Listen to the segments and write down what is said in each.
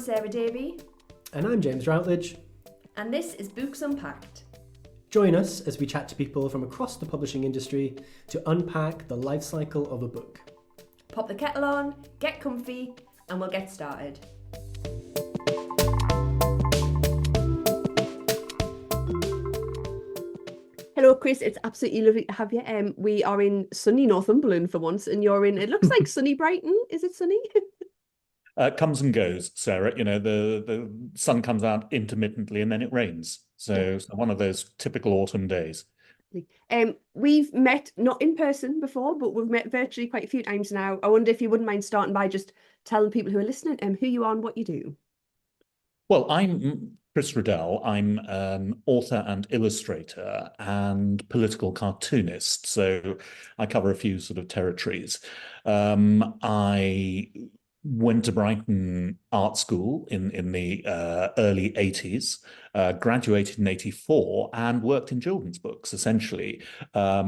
Sarah Davey. And I'm James Routledge. And this is Books Unpacked. Join us as we chat to people from across the publishing industry to unpack the life cycle of a book. Pop the kettle on, get comfy, and we'll get started. Hello, Chris. It's absolutely lovely to have you. We are in sunny Northumberland for once, and you're in, it looks like sunny Brighton. Is it sunny? Comes and goes, Sarah. You know, the sun comes out intermittently and then it rains. So one of those typical autumn days. We've met, not in person before, but we've met virtually quite a few times now. I wonder if you wouldn't mind starting by just telling people who are listening who you are and what you do. Well, I'm Chris Riddell. I'm an author and illustrator and political cartoonist. So I cover a few sort of territories. I went to Brighton Art School in the early 80s, graduated in 84 and worked in children's books, essentially,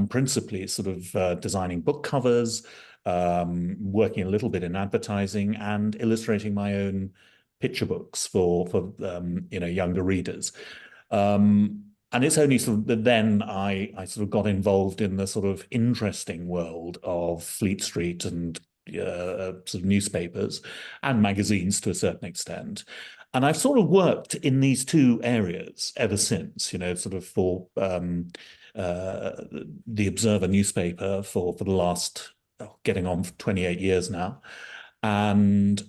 principally sort of designing book covers, working a little bit in advertising and illustrating my own picture books for younger readers. And it's only sort of then I sort of got involved in the sort of interesting world of Fleet Street and sort of newspapers and magazines to a certain extent. And I've sort of worked in these two areas ever since, you know, sort of for the Observer newspaper for the last, getting on for 28 years now, and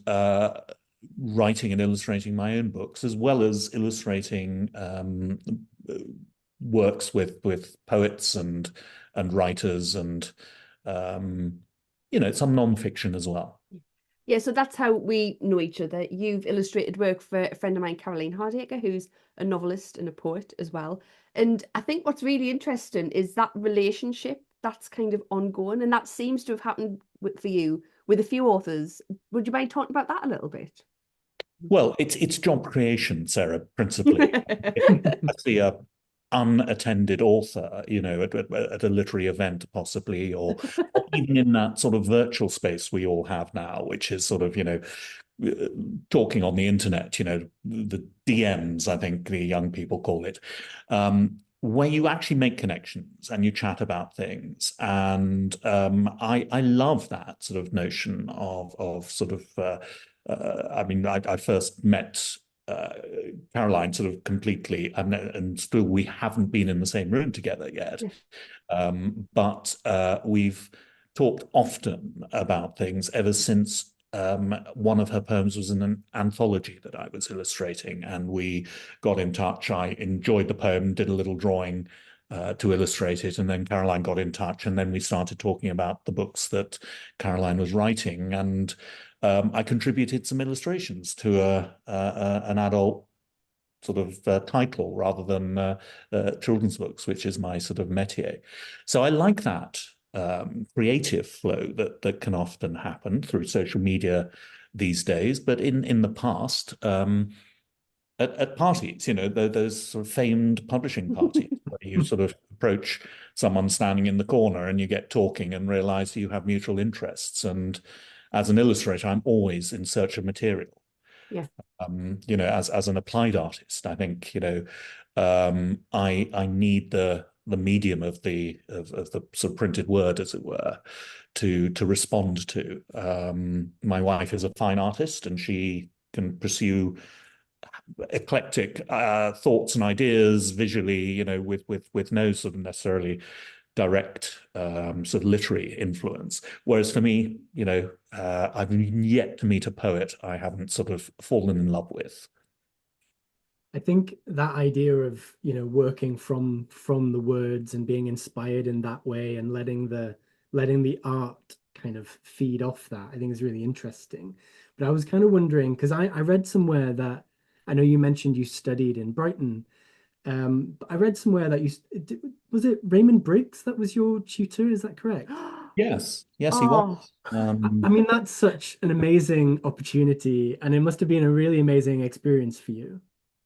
writing and illustrating my own books, as well as illustrating works with poets and writers and some non-fiction as well. Yeah, so that's how we know each other. You've illustrated work for a friend of mine, Caroline Hardacre, who's a novelist and a poet as well. And I think what's really interesting is that relationship that's kind of ongoing, and that seems to have happened for you with a few authors. Would you mind talking about that a little bit? Well, it's job creation, Sarah, principally. Actually, a unattended author, you know, at a literary event, possibly, or even in that sort of virtual space we all have now, which is sort of, you know, talking on the internet, you know, the DMs, I think the young people call it, where you actually make connections and you chat about things. And I love that sort of notion of sort of I first met Caroline sort of completely, and still we haven't been in the same room together yet. But we've talked often about things ever since one of her poems was in an anthology that I was illustrating, and we got in touch. I enjoyed the poem, did a little drawing to illustrate it, and then Caroline got in touch, and then we started talking about the books that Caroline was writing, and I contributed some illustrations to an adult sort of title rather than children's books, which is my sort of métier. So I like that creative flow that can often happen through social media these days. But in the past, at parties, you know, there's sort of famed publishing parties where you sort of approach someone standing in the corner and you get talking and realize you have mutual interests. And as an illustrator, I'm always in search of material. Yeah. You know, as an applied artist, I think, you know, I need the medium of the sort of printed word, as it were, to respond to. My wife is a fine artist, and she can pursue eclectic thoughts and ideas visually, you know, with no sort of necessarily direct sort of literary influence. Whereas for me, you know, I've yet to meet a poet I haven't sort of fallen in love with. I think that idea of, you know, working from the words and being inspired in that way and letting the art kind of feed off that, I think is really interesting. But I was kind of wondering, because I read somewhere that, I know you mentioned you studied in Brighton. But I read somewhere that was it Raymond Briggs that was your tutor? Is that correct? Yes, he was. I mean, that's such an amazing opportunity, and it must have been a really amazing experience for you.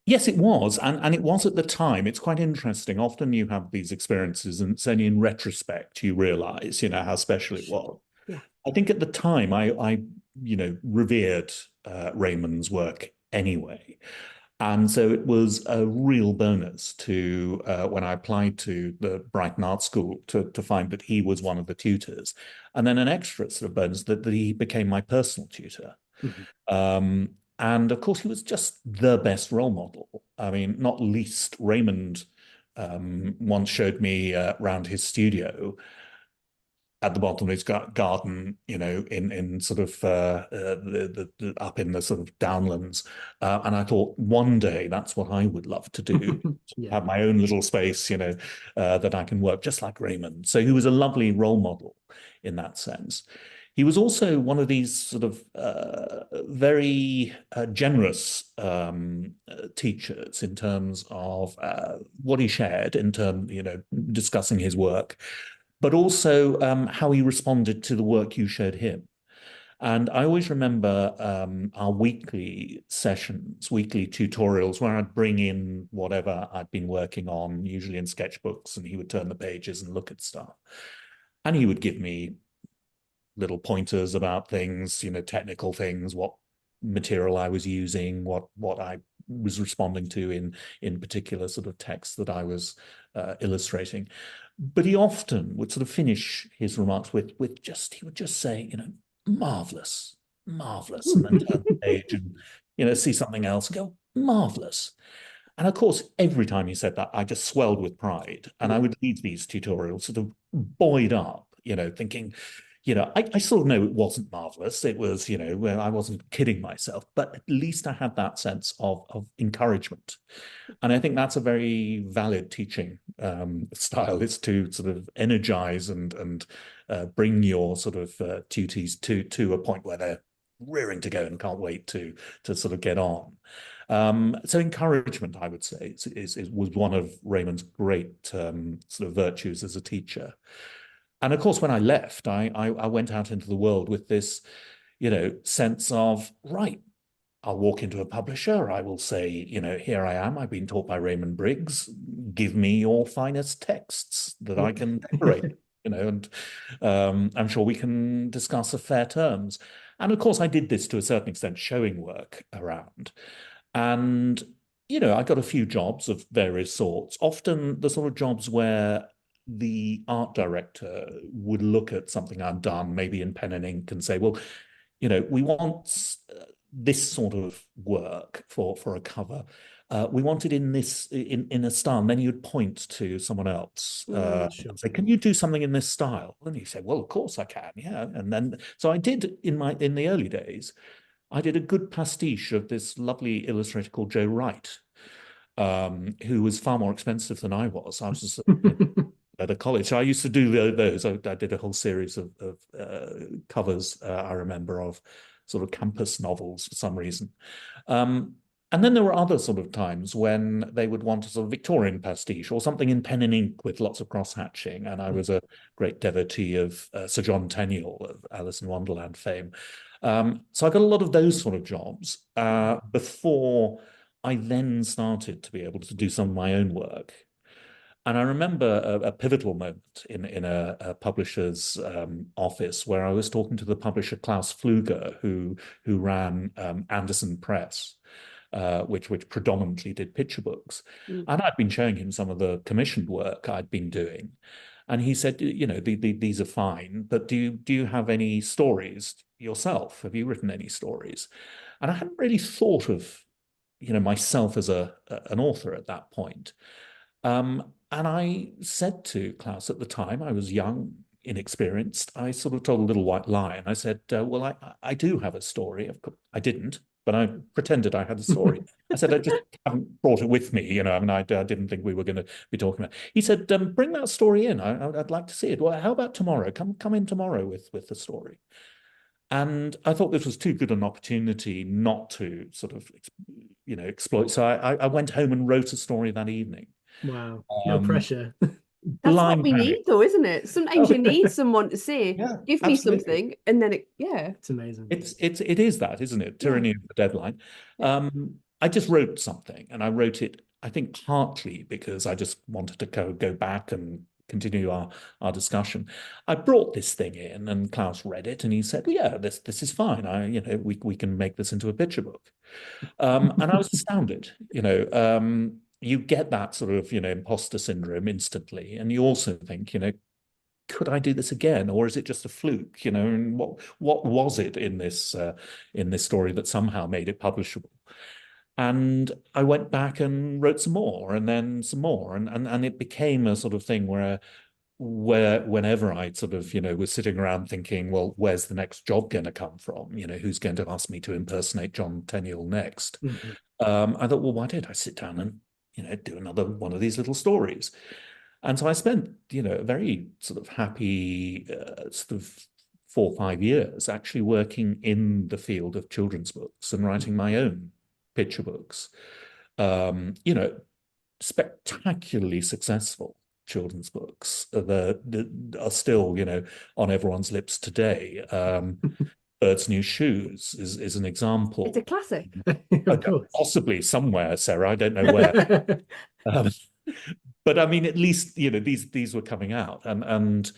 Yes, it was. And it was at the time. It's quite interesting. Often you have these experiences, and it's only in retrospect you realize, you know, how special it was. Yeah. I think at the time I you know, revered Raymond's work anyway. And so it was a real bonus to when I applied to the Brighton Art School to find that he was one of the tutors, and then an extra sort of bonus that he became my personal tutor. And of course, he was just the best role model. I mean, not least Raymond once showed me around his studio at the bottom of his garden, you know, in sort of the up in the sort of downlands, and I thought one day that's what I would love to do, Yeah. have my own little space, you know, that I can work just like Raymond. So he was a lovely role model in that sense. He was also one of these sort of very generous teachers in terms of what he shared in terms, you know, discussing his work, but also how he responded to the work you showed him. And I always remember our weekly sessions, weekly tutorials, where I'd bring in whatever I'd been working on, usually in sketchbooks, and he would turn the pages and look at stuff. And he would give me little pointers about things, you know, technical things, what material I was using, what I was responding to in particular sort of texts that I was illustrating. But he often would sort of finish his remarks with he would just say, you know, marvelous, marvelous, and then turn the page and, you know, see something else and go, marvelous. And of course, every time he said that, I just swelled with pride, and I would leave these tutorials sort of buoyed up, you know, thinking, you know, I sort of know it wasn't marvelous. It was, you know, I wasn't kidding myself, but at least I had that sense of encouragement. And I think that's a very valid teaching style, is to sort of energize and bring your sort of tutees to a point where they're rearing to go and can't wait to sort of get on. So encouragement, I would say, was one of Raymond's great sort of virtues as a teacher. And of course, when I left, I went out into the world with this, you know, sense of, right, I'll walk into a publisher, I will say, you know, here I am, I've been taught by Raymond Briggs, give me your finest texts that I can decorate, you know, and I'm sure we can discuss a fair terms. And of course, I did this to a certain extent, showing work around. And, you know, I got a few jobs of various sorts, often the sort of jobs where the art director would look at something I'd done, maybe in pen and ink, and say, well, you know, we want this sort of work for a cover. We want it in this in a style. And then you'd point to someone else, Sure. and say, "Can you do something in this style?" And you say, "Well, of course I can." Yeah, and then so I did in the early days. I did a good pastiche of this lovely illustrator called Joe Wright, who was far more expensive than I was. I was just at a college. So I used to do those. I did a whole series of covers, I remember, of sort of campus novels for some reason. And then there were other sort of times when they would want a sort of Victorian pastiche or something in pen and ink with lots of cross-hatching. And I was a great devotee of Sir John Tenniel of Alice in Wonderland fame. So I got a lot of those sort of jobs before I then started to be able to do some of my own work. And I remember a pivotal moment in a publisher's office where I was talking to the publisher Klaus Pfluger, who ran Anderson Press, which predominantly did picture books. And I'd been showing him some of the commissioned work I'd been doing. And he said, you know, these are fine, but do you have any stories yourself? Have you written any stories? And I hadn't really thought of, you know, myself as an author at that point. And I said to Klaus at the time, I was young, inexperienced, I sort of told a little white lie. And I said, well, I do have a story. Of course, I didn't, but I pretended I had a story. I said, I just haven't brought it with me. You know, I mean, I didn't think we were going to be talking about it. He said, bring that story in. I'd like to see it. Well, how about tomorrow? Come in tomorrow with the story. And I thought this was too good an opportunity not to sort of, you know, exploit. So I went home and wrote a story that evening. Wow, no pressure. That's what we need, though, isn't it? Sometimes you need someone to say, yeah, give me absolutely. something, and then It's amazing. It is that, isn't it? Tyranny of the deadline. I just wrote something, and I wrote it, I think, partly because I just wanted to go back and continue our discussion. I brought this thing in, and Klaus read it, and he said, well, "Yeah, this is fine. We can make this into a picture book." And I was astounded. You get that sort of imposter syndrome instantly, and you also think, could I do this again, or is it just a fluke? And what was it in this story that somehow made it publishable? And I went back and wrote some more, and then some more, and it became a sort of thing where whenever I sort of was sitting around thinking, well, where's the next job going to come from? Who's going to ask me to impersonate John Tenniel next? I thought, well, why don't I sit down and do another one of these little stories? And so I spent a very sort of happy sort of 4 or 5 years actually working in the field of children's books and writing my own picture books. Spectacularly successful children's books that are still on everyone's lips today. Bird's New Shoes is an example. It's a classic. Possibly somewhere, Sarah, I don't know where. But I mean, at least these were coming out, and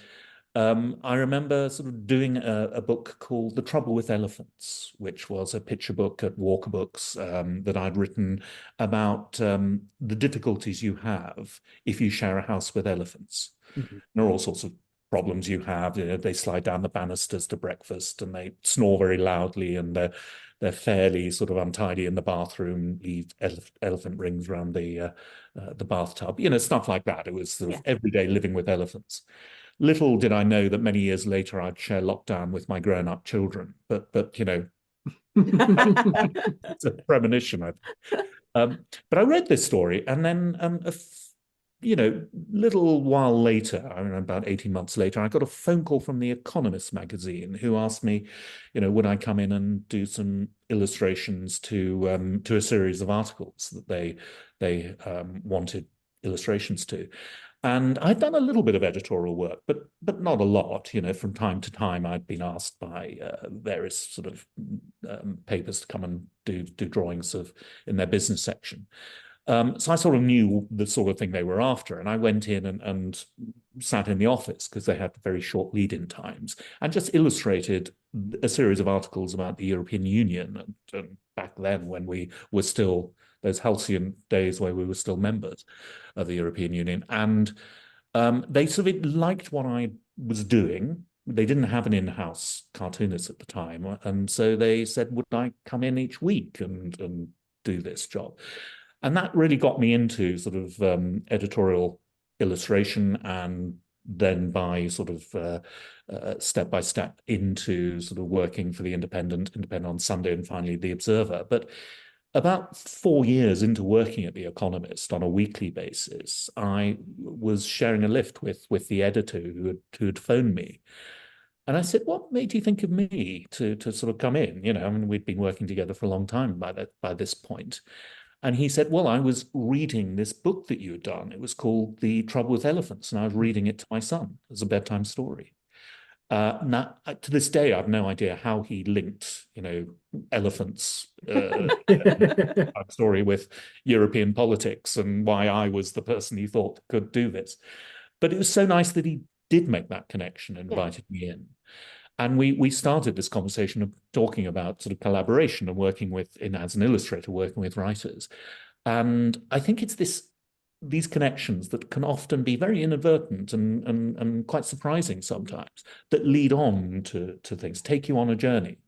I remember sort of doing a book called The Trouble with Elephants, which was a picture book at Walker Books that I'd written about the difficulties you have if you share a house with elephants. There are all sorts of problems you have. They slide down the banisters to breakfast, and they snore very loudly, and they're fairly sort of untidy in the bathroom, leave elephant rings around the bathtub, stuff like that. It was sort of everyday living with elephants. Little did I know that many years later I'd share lockdown with my grown-up children. But it's a premonition. But I read this story, and then little while later, I mean, about 18 months later, I got a phone call from The Economist magazine, who asked me, would I come in and do some illustrations to a series of articles that they wanted illustrations to. And I'd done a little bit of editorial work, but not a lot. From time to time, I'd been asked by various sort of papers to come and do drawings in their business section. So I sort of knew the sort of thing they were after, and I went in and sat in the office because they had very short lead-in times, and just illustrated a series of articles about the European Union, and back then when we were still those halcyon days where we were still members of the European Union. And they sort of liked what I was doing. They didn't have an in-house cartoonist at the time. And so they said, would I come in each week and do this job? And that really got me into sort of editorial illustration, and then by sort of step by step into sort of working for the Independent on Sunday, and finally The Observer. But about 4 years into working at The Economist on a weekly basis, I was sharing a lift with the editor who had phoned me. And I said, what made you think of me to sort of come in? I mean, we'd been working together for a long time by this point. And he said, well, I was reading this book that you had done. It was called The Trouble with Elephants, and I was reading it to my son as a bedtime story. Now, to this day, I have no idea how he linked, elephants story with European politics, and why I was the person he thought could do this. But it was so nice that he did make that connection and invited me in. And we started this conversation of talking about sort of collaboration and working as an illustrator, working with writers. And I think it's these connections that can often be very inadvertent and quite surprising sometimes, that lead on to things, take you on a journey.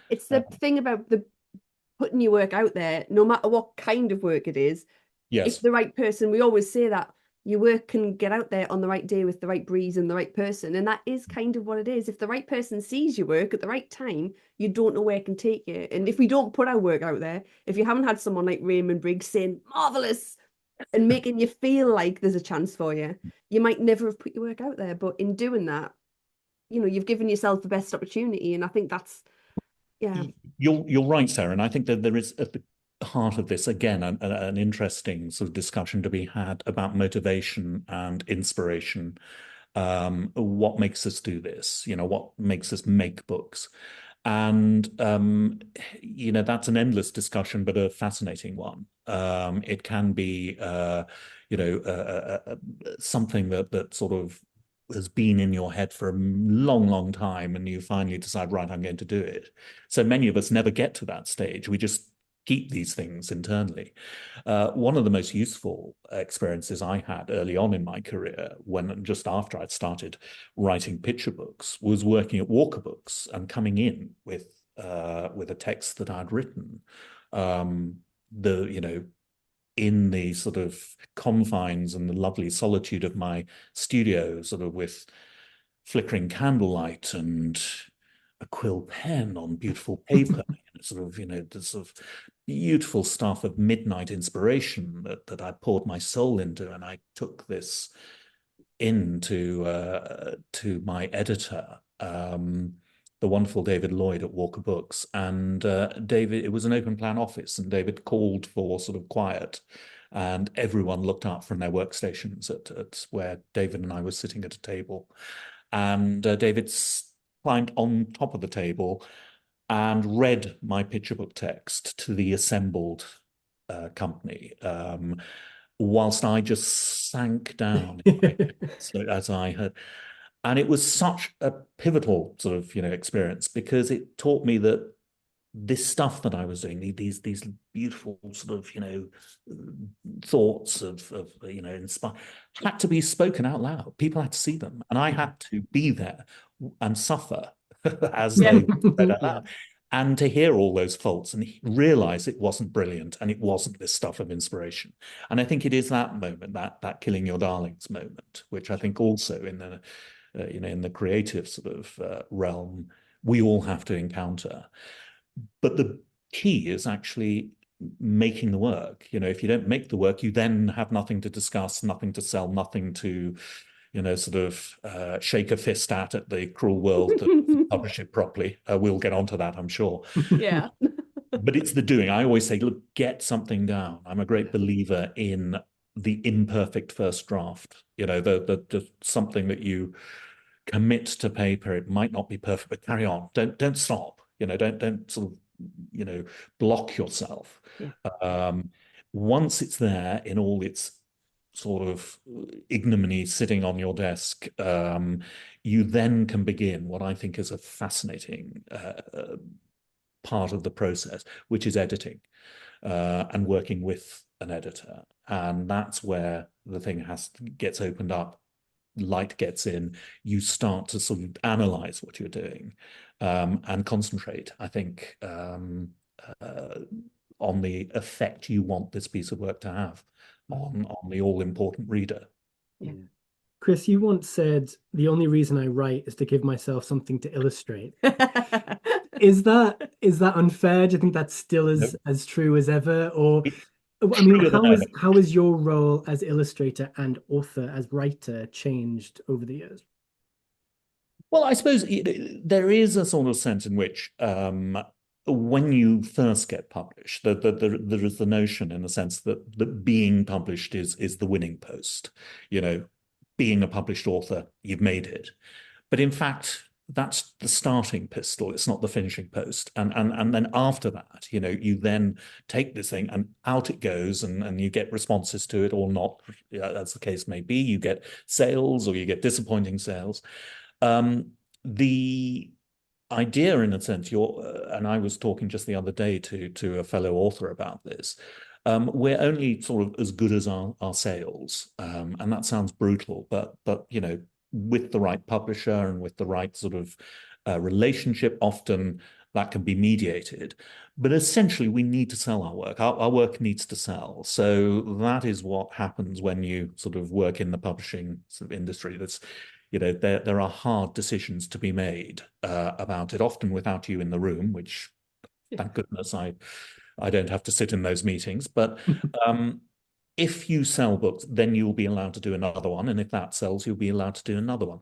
It's the thing about putting your work out there, no matter what kind of work it is. Yes. If the right person, we always say that your work can get out there on the right day with the right breeze and the right person. And that is kind of what it is. If the right person sees your work at the right time, you don't know where it can take you. And if we don't put our work out there, if you haven't had someone like Raymond Briggs saying, marvelous, and making you feel like there's a chance for you, you might never have put your work out there. But in doing that, you've given yourself the best opportunity. And I think that's, You're right, Sarah. And I think that there is at the heart of this, again, an interesting sort of discussion to be had about motivation and inspiration. What makes us do this? What makes us make books? And, that's an endless discussion, but a fascinating one. It can be, something that sort of has been in your head for a long, long time, and you finally decide, right, I'm going to do it. So many of us never get to that stage. We just keep these things internally. One of the most useful experiences I had early on in my career, when just after I'd started writing picture books, was working at Walker Books and coming in with a text that I'd written. In the sort of confines and the lovely solitude of my studio, sort of with flickering candlelight and a quill pen on beautiful paper, sort of, the sort of beautiful stuff of midnight inspiration that I poured my soul into. And I took this into to my editor, the wonderful David Lloyd at Walker Books. And David, it was an open plan office, and David called for sort of quiet, and everyone looked up from their workstations at where David and I were sitting at a table. And David climbed on top of the table and read my picture book text to the assembled company, whilst I just sank down as I had. And it was such a pivotal sort of, experience, because it taught me that this stuff that I was doing, these beautiful sort of, thoughts of inspire, had to be spoken out loud. People had to see them, and I had to be there and suffer as they read out loud, and to hear all those faults and realize it wasn't brilliant and it wasn't this stuff of inspiration. And I think it is that moment, that killing your darlings moment, which I think also in the in the creative sort of realm, we all have to encounter. But the key is actually making the work. If you don't make the work, you then have nothing to discuss, nothing to sell, nothing to, sort of shake a fist at the cruel world that publish it properly. We'll get onto that, I'm sure. Yeah. But it's the doing. I always say, look, get something down. I'm a great believer in the imperfect first draft. The something that you commit to paper. It might not be perfect, but carry on. Don't stop. Don't sort of block yourself. Yeah. Once it's there in all its sort of ignominy sitting on your desk, you then can begin what I think is a fascinating part of the process, which is editing and working with an editor. And that's where the thing gets opened up, light gets in, you start to sort of analyze what you're doing, and concentrate, I think, on the effect you want this piece of work to have on the all-important reader. Yeah. Chris, you once said, the only reason I write is to give myself something to illustrate. Is that unfair? Do you think that's still as true as ever? Or I mean, how is your role as illustrator and author, as writer, changed over the years? Well, I suppose there is a sort of sense in which when you first get published, there is the notion, in a sense, that being published is the winning post. Being a published author, you've made it. But in fact, that's the starting pistol. It's not the finishing post. And then after that, you then take this thing and out it goes, and you get responses to it or not, as the case may be. You get sales or you get disappointing sales. The idea, in a sense, and I was talking just the other day to a fellow author about this. We're only sort of as good as our sales, and that sounds brutal, but with the right publisher and with the right sort of relationship, often that can be mediated. But essentially, we need to sell our work. Our work needs to sell. So that is what happens when you sort of work in the publishing sort of industry. That's there are hard decisions to be made about it, often without you in the room, which, thank goodness, I don't have to sit in those meetings. But if you sell books, then you'll be allowed to do another one. And if that sells, you'll be allowed to do another one.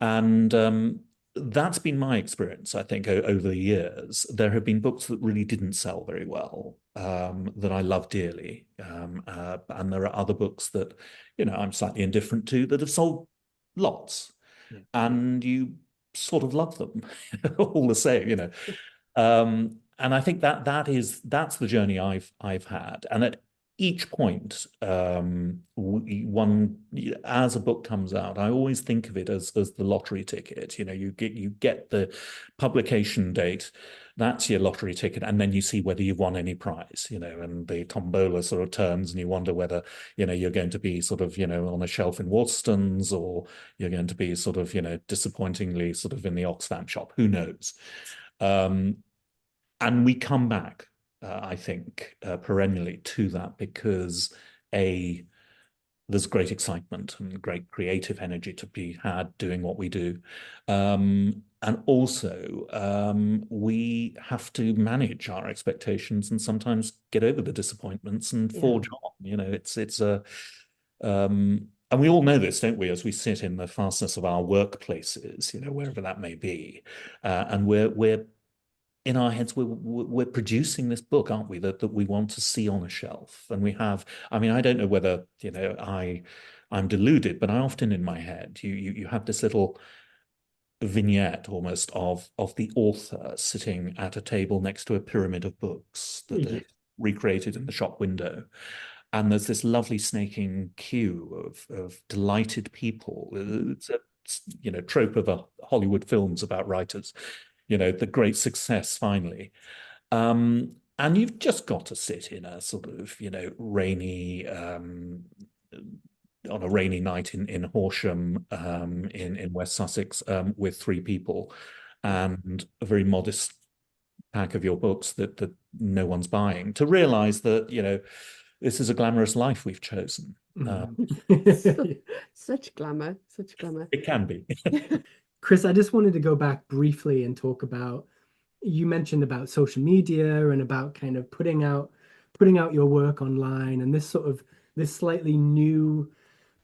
And that's been my experience, I think, over the years. There have been books that really didn't sell very well, that I love dearly. And there are other books that, I'm slightly indifferent to, that have sold lots. Yeah. And you sort of love them all the same, and I think that's the journey I've had. And at each point, one as a book comes out, I always think of it as the lottery ticket. You know, you get the publication date, that's your lottery ticket, and then you see whether you've won any prize. You know, and the tombola sort of turns, and you wonder whether, you know, you're going to be sort of, you know, on a shelf in Waterstones, or you're going to be sort of, you know, disappointingly sort of in the Oxfam shop. Who knows? And we come back, I think, perennially to that because there's great excitement and great creative energy to be had doing what we do. And also, we have to manage our expectations and sometimes get over the disappointments and forge on. You know, it's a and we all know this, don't we, as we sit in the fastness of our workplaces, you know, wherever that may be, and we're in our heads, we're producing this book, aren't we, that we want to see on a shelf. And we have, I mean, I don't know whether, you know, I'm deluded, but I often in my head, you have this little vignette almost of the author sitting at a table next to a pyramid of books that are recreated in the shop window. And there's this lovely snaking queue of delighted people. It's a, you know, trope of Hollywood films about writers, you know, the great success finally. And you've just got to sit in a sort of, you know, rainy, on a rainy night in Horsham, in West Sussex, with 3 people and a very modest pack of your books that no one's buying, to realize that, you know, this is a glamorous life we've chosen. Such glamour, such glamour. It can be. Chris, I just wanted to go back briefly and talk about, you mentioned about social media and about kind of putting out your work online, and this slightly new,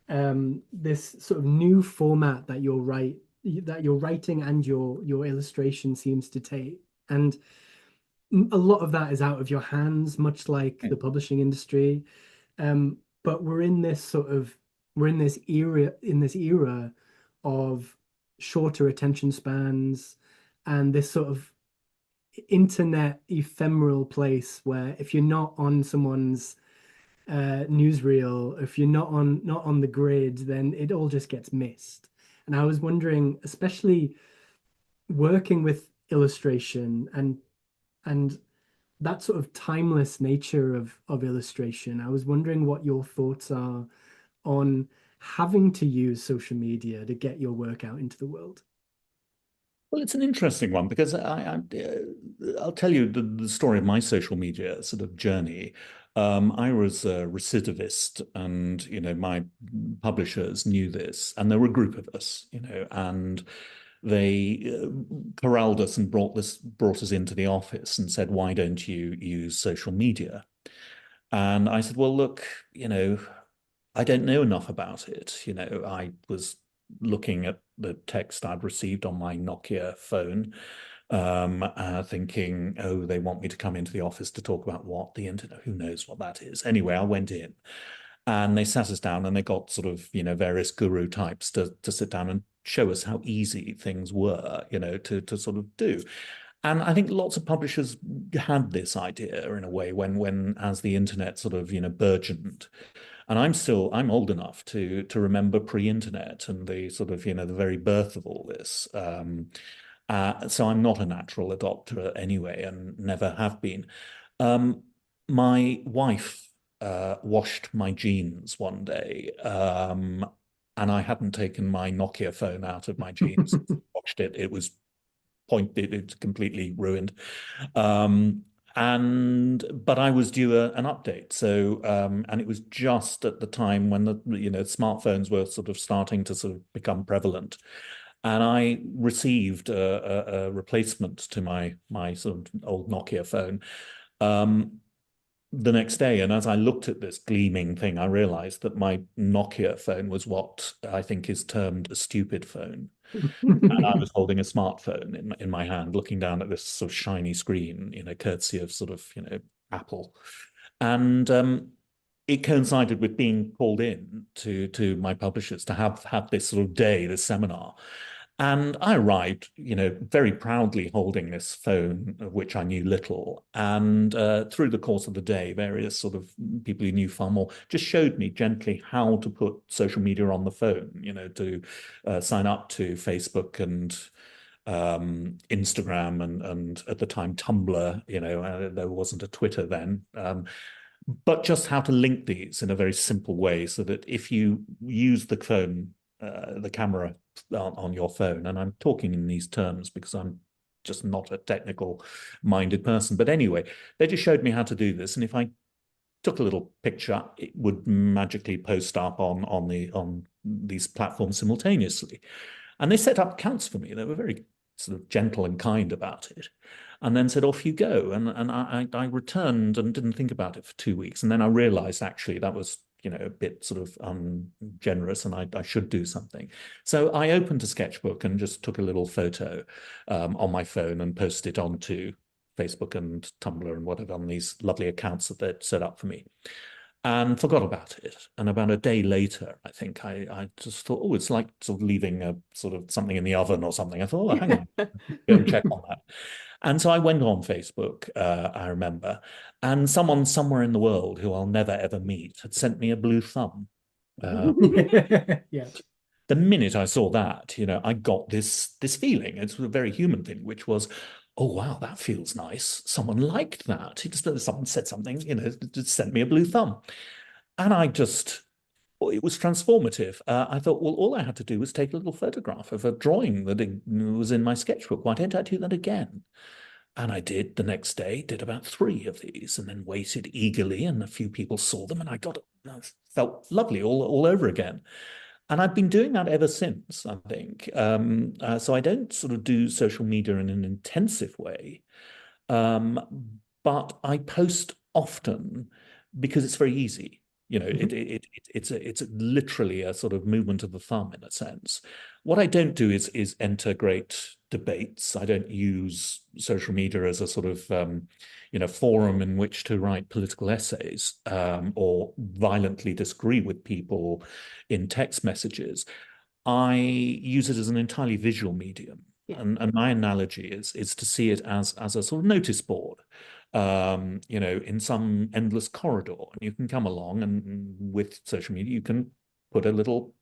this sort of new format that your writing and your illustration seems to take. And a lot of that is out of your hands, much like the publishing industry. But we're in this era of shorter attention spans and this sort of internet ephemeral place where if you're not on someone's newsreel, if you're not on the grid, then it all just gets missed. And I was wondering, especially working with illustration and that sort of timeless nature of illustration, I was wondering what your thoughts are on having to use social media to get your work out into the world. Well, it's an interesting one because I'll tell you the story of my social media sort of journey. I was a recidivist, and you know, my publishers knew this, and there were a group of us, you know, and they corralled us and brought us into the office and said, "Why don't you use social media?" And I said, "Well, look, you know, I don't know enough about it. You know, I was looking at the text I'd received on my Nokia phone, thinking, oh, they want me to come into the office to talk about what? The internet? Who knows what that is?" Anyway, I went in and they sat us down and they got sort of, you know, various guru types to sit down and show us how easy things were, you know, to sort of do. And I think lots of publishers had this idea in a way when as the internet sort of, you know, burgeoned. And I'm old enough to remember pre-internet and the sort of, you know, the very birth of all this. So I'm not a natural adopter anyway, and never have been. My wife washed my jeans one day, and I hadn't taken my Nokia phone out of my jeans. Watched it. It was it's completely ruined. But I was due an update. So, and it was just at the time when the, you know, smartphones were sort of starting to sort of become prevalent. And I received a replacement to my sort of old Nokia phone the next day. And as I looked at this gleaming thing, I realized that my Nokia phone was what I think is termed a stupid phone. And I was holding a smartphone in my hand, looking down at this sort of shiny screen, you know, courtesy of sort of, you know, Apple. And it coincided with being called in to my publishers to have this sort of day, this seminar. And I arrived, very proudly holding this phone, of which I knew little. And through the course of the day, various sort of people who knew far more just showed me gently how to put social media on the phone, to sign up to Facebook and Instagram and at the time Tumblr, there wasn't a Twitter then. But just how to link these in a very simple way so that if you use the phone, the camera on your phone, and I'm talking in these terms because I'm just not a technical minded person. But anyway, they just showed me how to do this. And if I took a little picture, it would magically post up on these platforms simultaneously. And they set up accounts for me. They were very sort of gentle and kind about it. And then said, off you go. And I returned and didn't think about it for 2 weeks. And then I realized actually that was, a bit sort of ungenerous and I should do something. So I opened a sketchbook and just took a little photo on my phone and posted it onto Facebook and Tumblr and whatever on these lovely accounts that they'd set up for me. And forgot about it. And about a day later, I think I just thought, oh, it's like sort of leaving a sort of something in the oven or something. I thought, oh, hang on, go and check on that. And so I went on Facebook, I remember, and someone somewhere in the world who I'll never ever meet had sent me a blue thumb. Yeah. The minute I saw that, I got this feeling. It's a very human thing, which was, oh, wow, that feels nice. Someone liked that. Someone said something, just sent me a blue thumb. And it was transformative. I thought, well, all I had to do was take a little photograph of a drawing that was in my sketchbook. Why don't I do that again? And I did the next day, did about 3 of these and then waited eagerly and a few people saw them and I felt lovely all over again. And I've been doing that ever since, I think. So I don't sort of do social media in an intensive way, but I post often because it's very easy. It's literally a sort of movement of the thumb in a sense. What I don't do is enter great debates. I don't use social media as a sort of forum in which to write political essays or violently disagree with people in text messages. I use it as an entirely visual medium. Yeah. And my analogy is to see it as a sort of notice board, in some endless corridor. And you can come along and with social media, you can put a little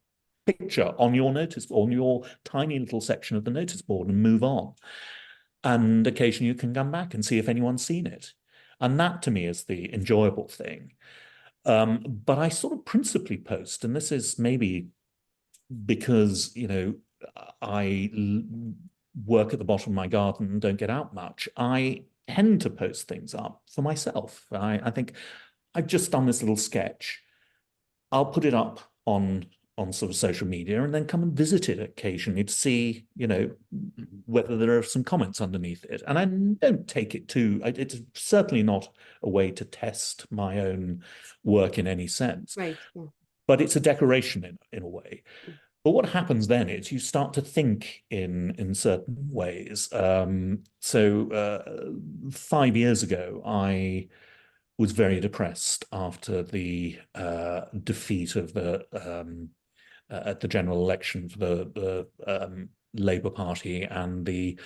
picture on your tiny little section of the notice board and move on. And occasionally you can come back and see if anyone's seen it. And that to me is the enjoyable thing. But I sort of principally post, and this is maybe because, I work at the bottom of my garden and don't get out much. I tend to post things up for myself. I think I've just done this little sketch. I'll put it up on sort of social media and then come and visit it occasionally to see, whether there are some comments underneath it. And I don't take it it's certainly not a way to test my own work in any sense. Right. Yeah. But it's a decoration in a way. But what happens then is you start to think in certain ways. So 5 years ago, I was very depressed after the defeat of at the general election for the Labour Party and the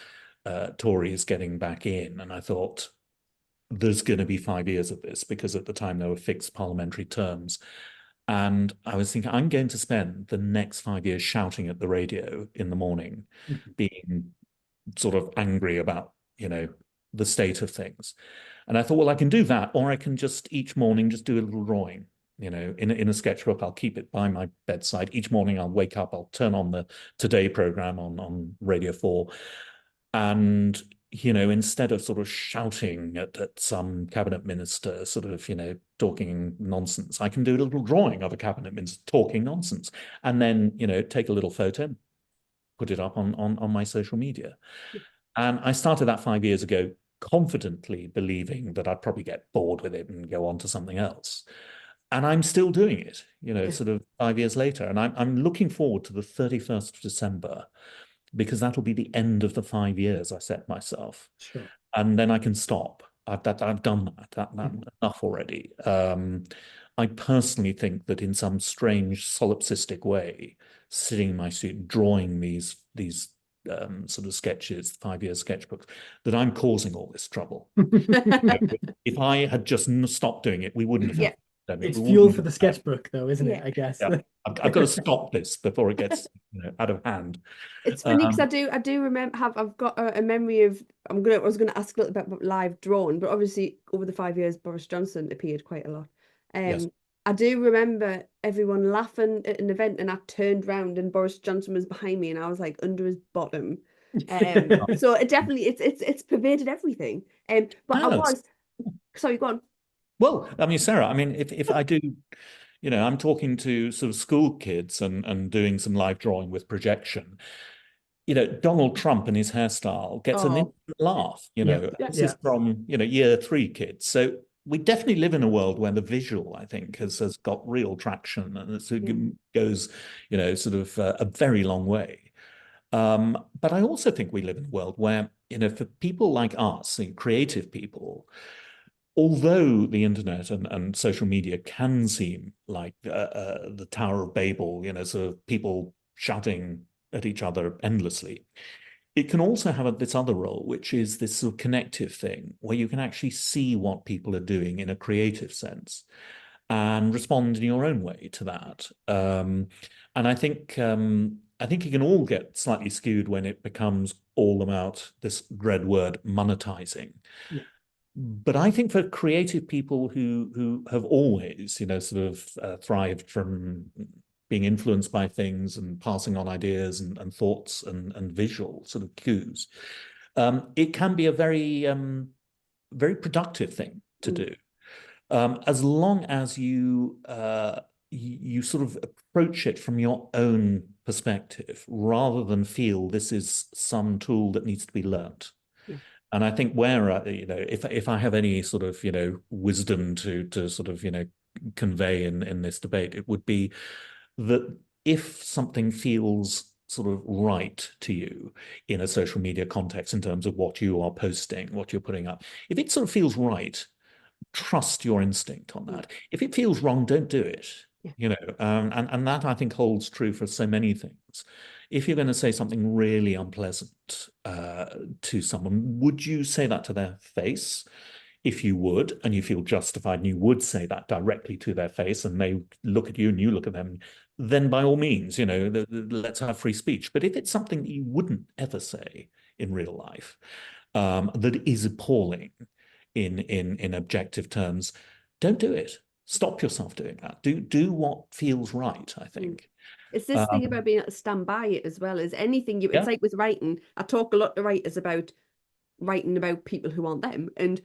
Tories getting back in. And I thought, there's going to be 5 years of this, because at the time there were fixed parliamentary terms. And I was thinking, I'm going to spend the next 5 years shouting at the radio in the morning, being sort of angry about, the state of things. And I thought, well, I can do that, or I can just each morning just do a little drawing, in a sketchbook. I'll keep it by my bedside. Each morning I'll wake up, I'll turn on the Today program on Radio 4. And, instead of sort of shouting at some cabinet minister, sort of, talking nonsense, I can do a little drawing of a cabinet minister talking nonsense, and then, take a little photo, put it up on my social media. And I started that 5 years ago, confidently believing that I'd probably get bored with it and go on to something else. And I'm still doing it, sort of 5 years later. And I'm looking forward to the 31st of December, because that'll be the end of the 5 years I set myself. Sure. And then I can stop. I've done that enough already. I personally think that in some strange solipsistic way, sitting in my seat, drawing these sort of sketches, 5-year sketchbooks, that I'm causing all this trouble. If I had just stopped doing it, we wouldn't have Yeah. had the pandemic. It's We fuel wouldn't for the have- sketchbook, though, isn't Yeah. it? I guess. Yeah. I've got to stop this before it gets out of hand. It's funny because Um, I do remember I've got a memory of I was gonna ask a little bit about live drawing, but obviously over the 5 years Boris Johnson appeared quite a lot. Yes. I do remember everyone laughing at an event, and I turned round and Boris Johnson was behind me, and I was like under his bottom. So it definitely it's pervaded everything. But I No, was sorry, go on. well, I mean, Sarah, I mean, if I do, I'm talking to sort of school kids and doing some live drawing with projection. Donald Trump and his hairstyle gets an Oh, instant laugh, Yeah. This Yeah. is from, year 3 kids. So we definitely live in a world where the visual, I think, has got real traction, and it goes, sort of a very long way. But I also think we live in a world where, for people like us, creative people, although the internet and social media can seem like the Tower of Babel, sort of people shouting at each other endlessly, it can also have this other role, which is this sort of connective thing where you can actually see what people are doing in a creative sense and respond in your own way to that. And I think it can all get slightly skewed when it becomes all about this dread word monetizing. Yeah. But I think for creative people who have always, sort of thrived from being influenced by things and passing on ideas and thoughts and visual sort of cues, it can be a very, very productive thing to do. As long as you sort of approach it from your own perspective, rather than feel this is some tool that needs to be learnt. Yeah. And I think where, if I have any sort of, wisdom to sort of, convey in this debate, it would be that if something feels sort of right to you in a social media context in terms of what you are posting, what you're putting up, if it sort of feels right, trust your instinct on that. If it feels wrong, don't do it. Yeah. And that I think holds true for so many things. If you're going to say something really unpleasant to someone, would you say that to their face? If you would, and you feel justified, and you would say that directly to their face, and they look at you and you look at them, then by all means, let's have free speech. But if it's something that you wouldn't ever say in real life, that is appalling in objective terms, don't do it. Stop yourself doing that. Do what feels right, I think. It's this thing about being able to stand by it as well as anything. It's like with writing. I talk a lot to writers about writing about people who aren't them, and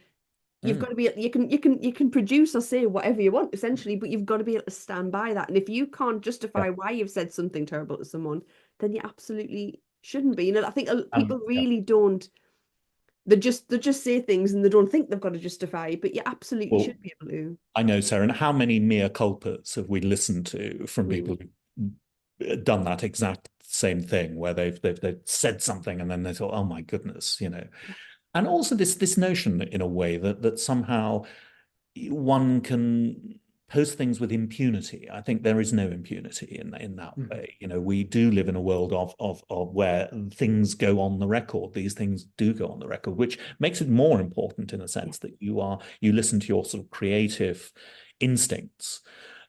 you've got to be. You can produce or say whatever you want essentially, but you've got to be able to stand by that. And if you can't justify why you've said something terrible to someone, then you absolutely shouldn't be. I think people really don't. They just say things and they don't think they've got to justify, but you absolutely should be able to. I know, Sarah, and how many mea culpas have we listened to from people who've done that exact same thing, where they've said something and then they thought, oh my goodness, And also this notion in a way that somehow one can post things with impunity. I think there is no impunity in that way. We do live in a world of where things go on the record. These things do go on the record, which makes it more important in a sense that you listen to your sort of creative instincts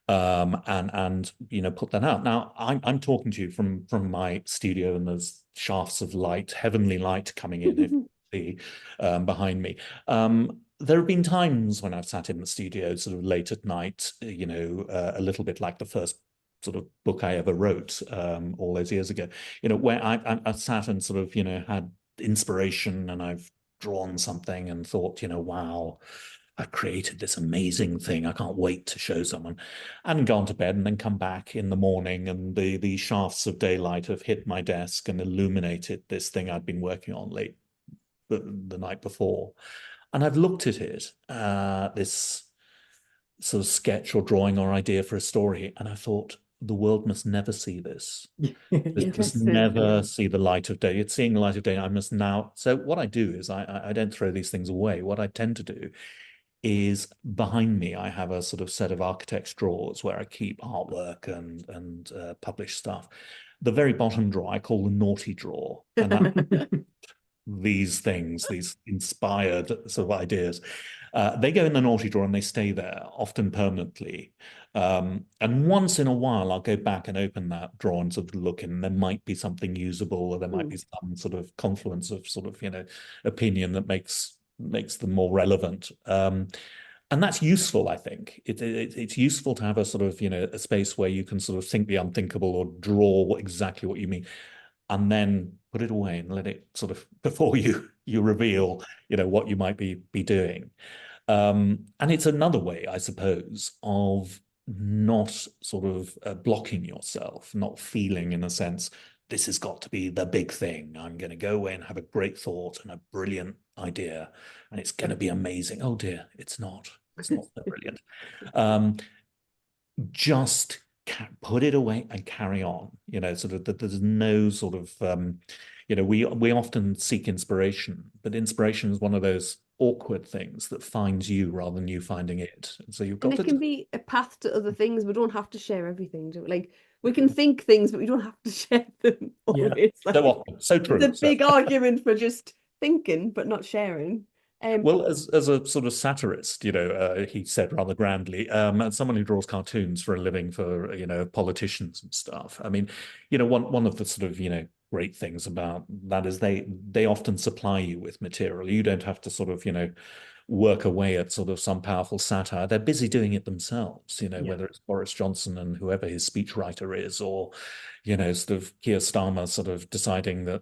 and put that out. Now I'm talking to you from my studio, and there's shafts of light, heavenly light coming in behind me. There have been times when I've sat in the studio sort of late at night, a little bit like the first sort of book I ever wrote all those years ago, where I sat and sort of, had inspiration, and I've drawn something and thought, wow, I've created this amazing thing. I can't wait to show someone, and gone to bed, and then come back in the morning, and the shafts of daylight have hit my desk and illuminated this thing I'd been working on late the night before. And I've looked at it, this sort of sketch or drawing or idea for a story, and I thought, the world must never see this. It must never see the light of day. It's seeing the light of day. I must now. So what I do is I don't throw these things away. What I tend to do is behind me. I have a sort of set of architect's drawers where I keep artwork and publish stuff. The very bottom drawer I call the naughty drawer, and that these things, these inspired sort of ideas, they go in the naughty drawer and they stay there, often permanently. And once in a while, I'll go back and open that drawer and sort of look in. There might be something usable, or there might be some sort of confluence of sort of, opinion that makes them more relevant. And that's useful, I think. It's useful to have a sort of, a space where you can sort of think the unthinkable or draw exactly what you mean, and then put it away and let it sort of, before you reveal, what you might be doing. And it's another way, I suppose, of not sort of blocking yourself, not feeling, in a sense, this has got to be the big thing. I'm going to go away and have a great thought and a brilliant idea, and it's going to be amazing. Oh dear, it's not. It's not so brilliant. Just put it away and carry on. Sort of that there's no sort of, we often seek inspiration, but inspiration is one of those awkward things that finds you rather than you finding it. And so you've got and it can be a path to other things. We don't have to share everything. Like, we can think things, but we don't have to share them always. Yeah. So often, so true. It's a big argument for just thinking but not sharing. Well, as a sort of satirist, he said rather grandly, and someone who draws cartoons for a living for, politicians and stuff. I mean, one of the sort of, great things about that is they often supply you with material. You don't have to sort of, work away at sort of some powerful satire. They're busy doing it themselves, whether it's Boris Johnson and whoever his speechwriter is, or, sort of Keir Starmer sort of deciding that,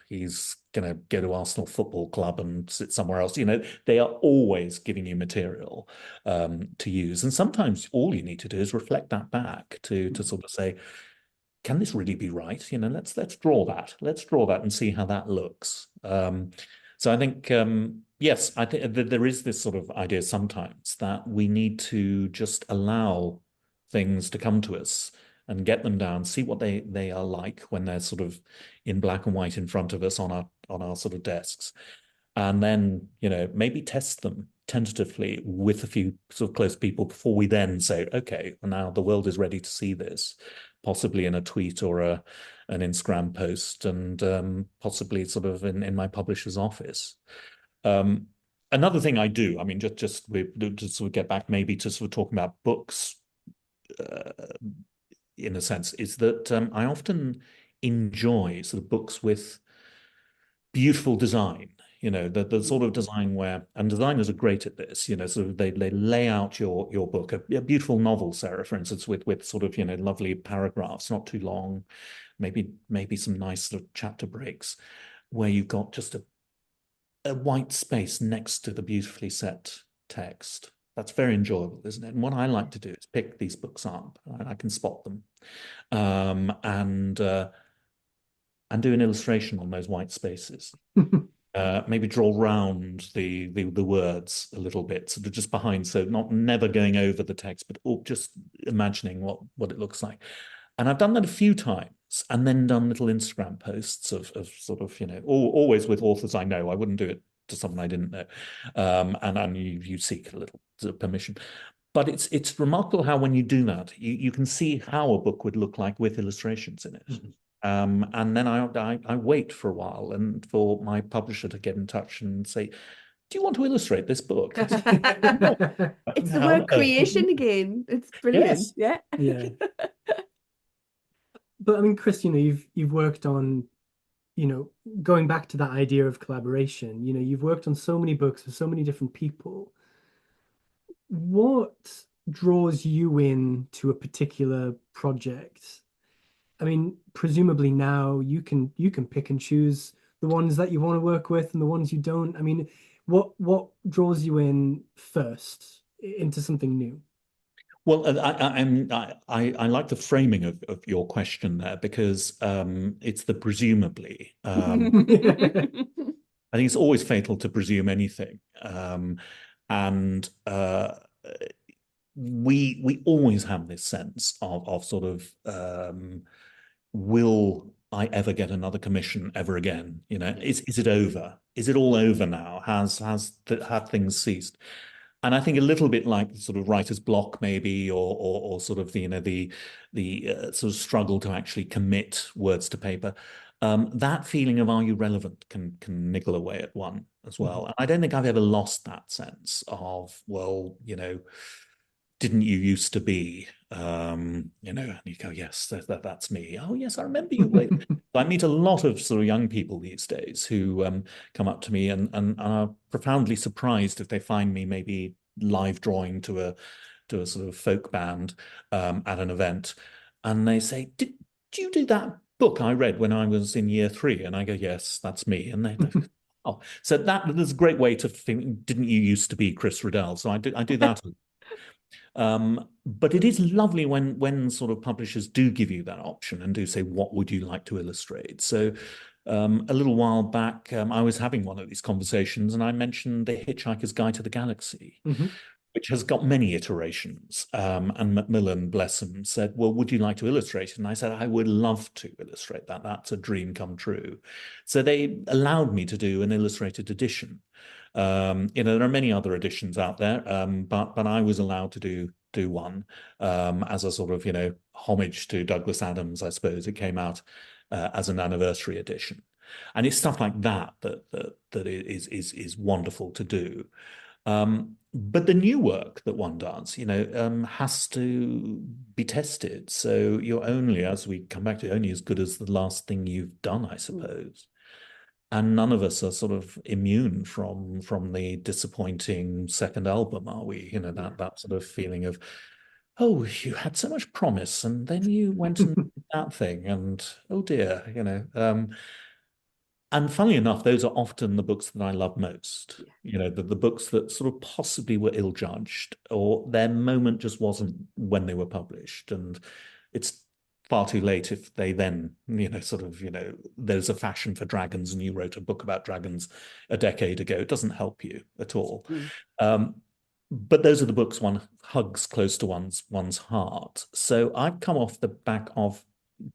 he's going to go to Arsenal Football Club and sit somewhere else. They are always giving you material to use. And sometimes all you need to do is reflect that back to sort of say, can this really be right? Let's draw that. Let's draw that and see how that looks. So I think, yes, I think that there is this sort of idea sometimes that we need to just allow things to come to us and get them down, see what they are like when they're sort of in black and white in front of us on our sort of desks. And then, maybe test them tentatively with a few sort of close people before we then say, okay, well, now the world is ready to see this, possibly in a tweet or an Instagram post, and possibly sort of in my publisher's office. Another thing I do, I mean, just to sort of get back maybe to sort of talking about books, in a sense, is that I often enjoy sort of books with beautiful design. The sort of design where, and designers are great at this, sort of they lay out your book, a beautiful novel, Sarah, for instance, with sort of, lovely paragraphs, not too long, maybe some nice sort of chapter breaks, where you've got just a white space next to the beautifully set text. That's very enjoyable, isn't it? And what I like to do is pick these books up, and I can spot them, and do an illustration on those white spaces. Maybe draw round the words a little bit, sort of just behind, so never going over the text, but just imagining what it looks like. And I've done that a few times, and then done little Instagram posts of sort of, always with authors I know. I wouldn't do it to someone I didn't know, and you seek a little permission. But it's remarkable how when you do that, you can see how a book would look like with illustrations in it. Mm-hmm. And then I wait for a while and for my publisher to get in touch and say, do you want to illustrate this book? It's the word creation again. It's brilliant. Yes. Yeah. But I mean, Chris, you've worked on, going back to that idea of collaboration, you've worked on so many books with so many different people. What draws you in to a particular project? I mean, presumably now you can pick and choose the ones that you want to work with and the ones you don't. I mean, what draws you in first into something new? Well, I like the framing of your question there, because it's the presumably. I think it's always fatal to presume anything, and we always have this sense of sort of, will I ever get another commission ever again? Is it over? Is it all over now? Have things ceased? And I think a little bit like sort of writer's block, maybe, or sort of the, sort of struggle to actually commit words to paper. That feeling of, are you relevant, can niggle away at one as well. And I don't think I've ever lost that sense of, well, didn't you used to be, and you go, yes, that's me. Oh, yes, I remember you. I meet a lot of sort of young people these days who come up to me and are profoundly surprised if they find me maybe live drawing to a sort of folk band at an event, and they say, "Did you do that book I read when I was in year 3?" And I go, "Yes, that's me." And they oh, so there's a great way to think, didn't you used to be Chris Riddell? So I do that. But it is lovely when sort of publishers do give you that option and do say, what would you like to illustrate? So a little while back, I was having one of these conversations and I mentioned The Hitchhiker's Guide to the Galaxy, which has got many iterations. And Macmillan, bless him, said, well, would you like to illustrate it? And I said, I would love to illustrate that. That's a dream come true. So they allowed me to do an illustrated edition. There are many other editions out there, but I was allowed to do one as a sort of homage to Douglas Adams, I suppose. It came out as an anniversary edition, and it's stuff like that is wonderful to do. But the new work that one does, has to be tested. So you're only, as we come back to, only as good as the last thing you've done, I suppose. And none of us are sort of immune from the disappointing second album, are we? That sort of feeling of, oh, you had so much promise, and then you went and did that thing, and oh dear, And funnily enough, those are often the books that I love most. The books that sort of possibly were ill-judged, or their moment just wasn't when they were published, and it's far too late if they then, there's a fashion for dragons and you wrote a book about dragons a decade ago. It doesn't help you at all. But those are the books one hugs close to one's heart. So I've come off the back of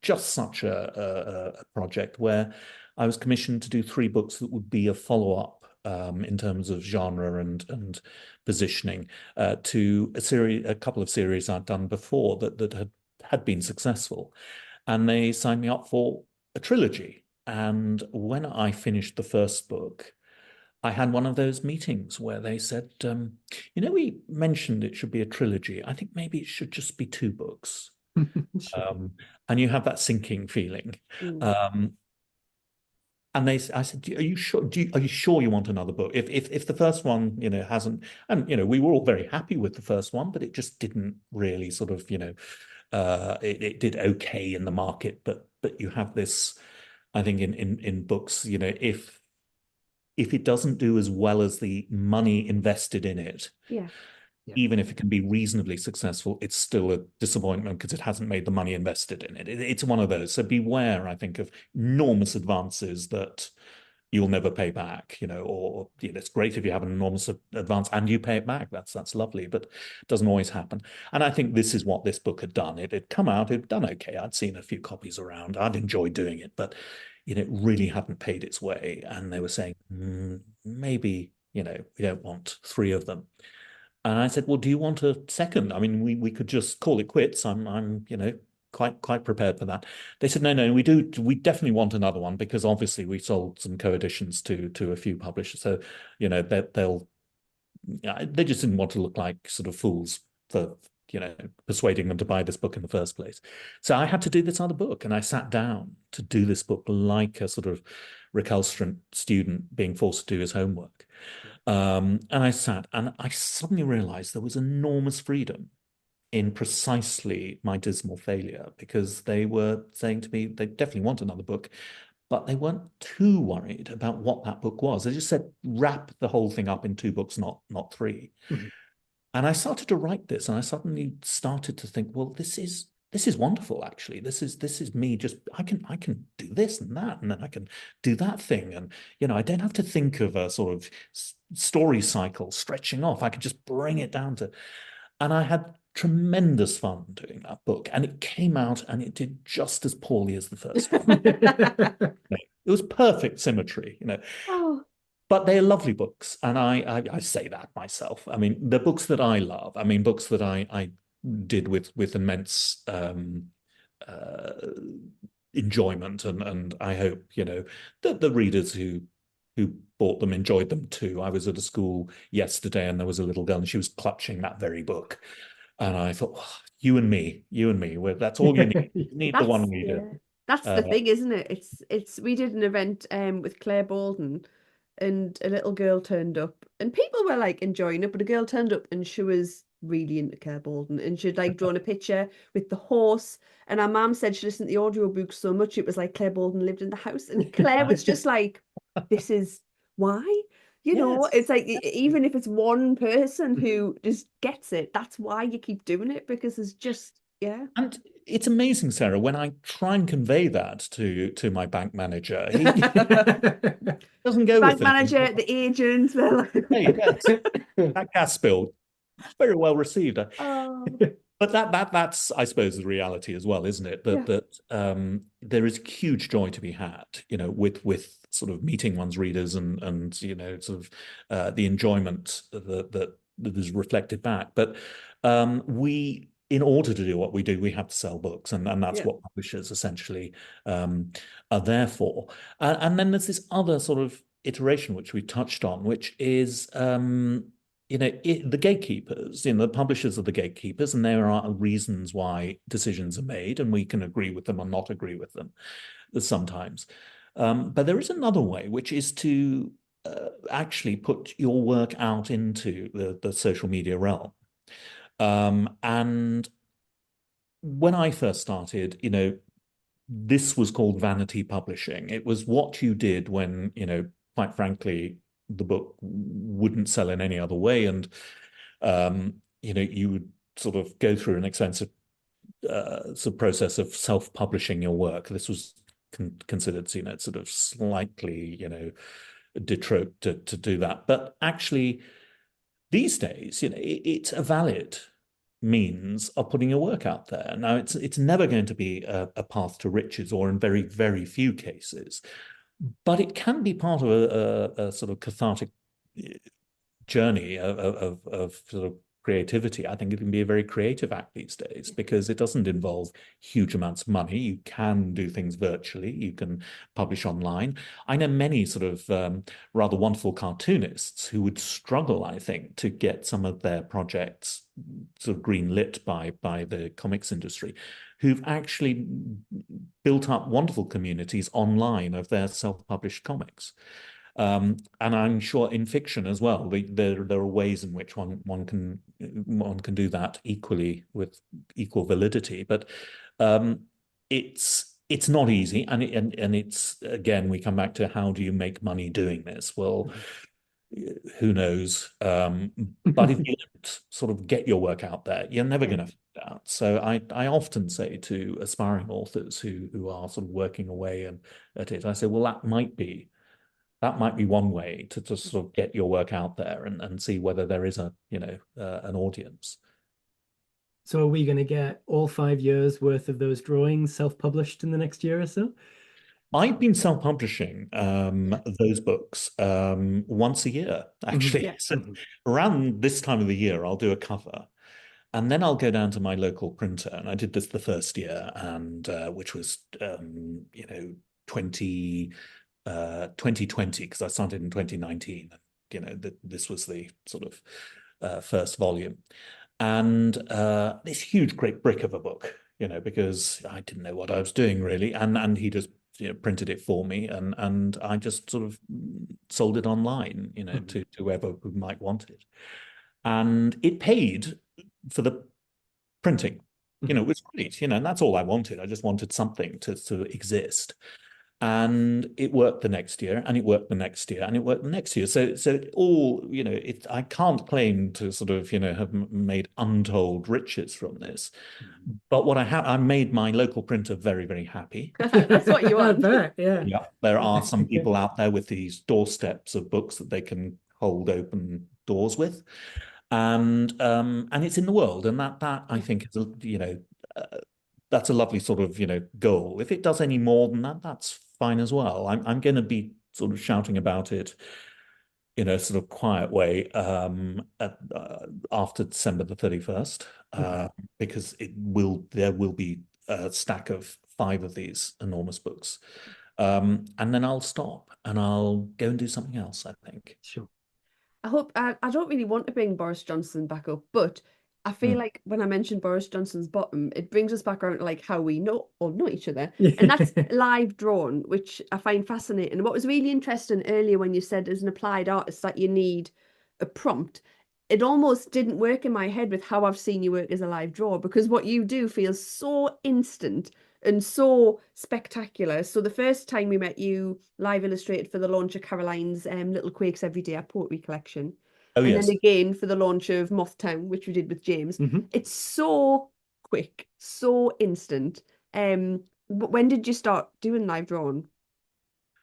just such a project where I was commissioned to do 3 books that would be a follow-up in terms of genre and positioning to a couple of series I'd done before that had been successful, and they signed me up for a trilogy. And when I finished the first book, I had one of those meetings where they said, we mentioned it should be a trilogy. I think maybe it should just be 2 books. Sure. And you have that sinking feeling. And I said, are you sure? Are you sure you want another book? If the first one, hasn't, and we were all very happy with the first one, but it just didn't really sort of, it did okay in the market. But you have this, I think, in books, if it doesn't do as well as the money invested in it, even if it can be reasonably successful, it's still a disappointment because it hasn't made the money invested in it. It's one of those. So beware, I think, of enormous advances that you'll never pay back, or it's great if you have an enormous advance and you pay it back. That's lovely, but it doesn't always happen. And I think this is what this book had done. It had come out, it had done okay. I'd seen a few copies around. I'd enjoyed doing it, but it really hadn't paid its way. And they were saying, maybe, we don't want 3 of them. And I said, well, do you want a second? I mean, we could just call it quits. I'm quite prepared for that. They said, no, we definitely want another one, because obviously we sold some co-editions to a few publishers. So, they just didn't want to look like sort of fools for, persuading them to buy this book in the first place. So I had to do this other book, and I sat down to do this book like a sort of recalcitrant student being forced to do his homework. And I sat and I suddenly realized there was enormous freedom in precisely my dismal failure, because they were saying to me they definitely want another book, but they weren't too worried about what that book was. They just said, wrap the whole thing up in 2 books, not 3. And I started to write this, and I suddenly started to think, well, this is wonderful, actually. This is me. Just I can do this and that, and then I can do that thing, and I don't have to think of a sort of story cycle stretching off. I could just bring it down to, and I had tremendous fun doing that book, and it came out and it did just as poorly as the first one. It was perfect symmetry, Oh. but they're lovely books, and I say that myself. I mean, the books that I love. I mean, books that I did with immense enjoyment, and I hope that the readers who bought them enjoyed them too. I was at a school yesterday, and there was a little girl, and she was clutching that very book, and I thought, oh, you and me, that's all you need. You need the one reader. Yeah. That's the thing, isn't it? It's we did an event with Claire Bolden, and a little girl turned up, and people were like enjoying it, but a girl turned up and she was really into Claire Bolden, and she'd like drawn a picture with the horse, and our mum said she listened to the audiobook so much it was like Claire Bolden lived in the house, and Claire was just like, this is why. Yes. It's like even if it's one person who just gets it, that's why you keep doing it, because it's just, yeah. And it's amazing, Sarah, when I try and convey that to my bank manager, he doesn't go Bank with it. manager, the agent, they're like, Hey, that gas bill, very well received. oh. But that's, I suppose, the reality as well, isn't it? That there is huge joy to be had, with sort of meeting one's readers and sort of the enjoyment that is reflected back. But in order to do what we do, we have to sell books, and that's what publishers essentially are there for. And then there's this other sort of iteration which we touched on, which is the gatekeepers. The publishers are the gatekeepers, and there are reasons why decisions are made, and we can agree with them or not agree with them sometimes. But there is another way, which is to actually put your work out into the social media realm. And when I first started, this was called vanity publishing. It was what you did when, quite frankly, the book wouldn't sell in any other way, and you would sort of go through an expensive sort of process of self-publishing your work. This was considered, sort of slightly, de trop to do that. But actually, these days, it's a valid means of putting your work out there. Now, it's never going to be a path to riches, or in very, very few cases, but it can be part of a sort of cathartic journey of sort of creativity. I think it can be a very creative act these days, because it doesn't involve huge amounts of money. You can do things virtually. You can publish online. I know many sort of rather wonderful cartoonists who would struggle, I think, to get some of their projects sort of greenlit by the comics industry, who've actually built up wonderful communities online of their self-published comics. And I'm sure in fiction as well, there are ways in which one can do that equally with equal validity. But it's not easy, and it's, again, we come back to, how do you make money doing this? Well, who knows? But if you don't sort of get your work out there, you're never going to find out. So I often say to aspiring authors who are sort of working away at it, I say, well, that might be one way to just sort of get your work out there and see whether there is an audience. So are we going to get all 5 years worth of those drawings self-published in the next year or so? I've been self-publishing those books once a year, actually. Yeah. So around this time of the year, I'll do a cover, and then I'll go down to my local printer. And I did this the first year, and which was 2020, because I started in 2019. This was the sort of first volume, and this huge great brick of a book, because I didn't know what I was doing really, and he just printed it for me, and I just sort of sold it online, to whoever who might want it, and it paid for the printing. It was great, and that's all I wanted. I just wanted something to exist. And it worked the next year, and it worked the next year, and it worked the next year. So all, I can't claim to sort of, have made untold riches from this. But what I made my local printer very, very happy. That's what you want. Yeah. Yeah. There are some people out there with these doorsteps of books that they can hold open doors with. And it's in the world. And that I think is, that's a lovely sort of, goal. If it does any more than that, that's fine as well. I'm going to be sort of shouting about it in a sort of quiet way after December the 31st, Okay. because there will be a stack of 5 of these enormous books. And then I'll stop and I'll go and do something else, I think. Sure. I don't really want to bring Boris Johnson back up, but I feel like when I mentioned Boris Johnson's bottom, it brings us back around to like how we all know each other. And that's live drawn, which I find fascinating. And what was really interesting earlier when you said as an applied artist that you need a prompt, it almost didn't work in my head with how I've seen you work as a live drawer, because what you do feels so instant and so spectacular. So the first time we met, you live illustrated for the launch of Caroline's Little Quakes Every Day, our poetry collection. Oh, And then yes. again for the launch of Mothtown, which we did with James. It's so quick, so instant. When did you start doing live drawing?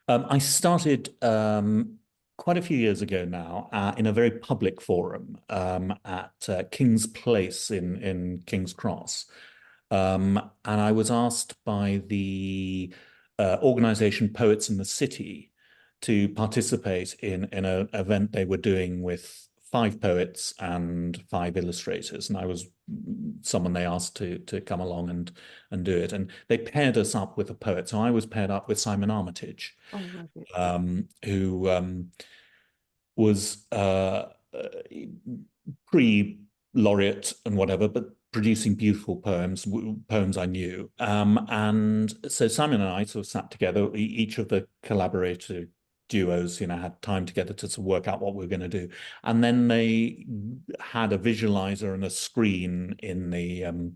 I started quite a few years ago now in a very public forum at King's Place in King's Cross. And I was asked by the organization Poets in the City to participate in an event they were doing with 5 poets and 5 illustrators, and I was someone they asked to come along and do it. And they paired us up with a poet, so I was paired up with Simon Armitage, who was pre-laureate and whatever, but producing beautiful poems I knew. And so Simon and I sort of sat together, each of the collaborator duos, had time together to sort of work out what we were going to do. And then they had a visualizer and a screen in the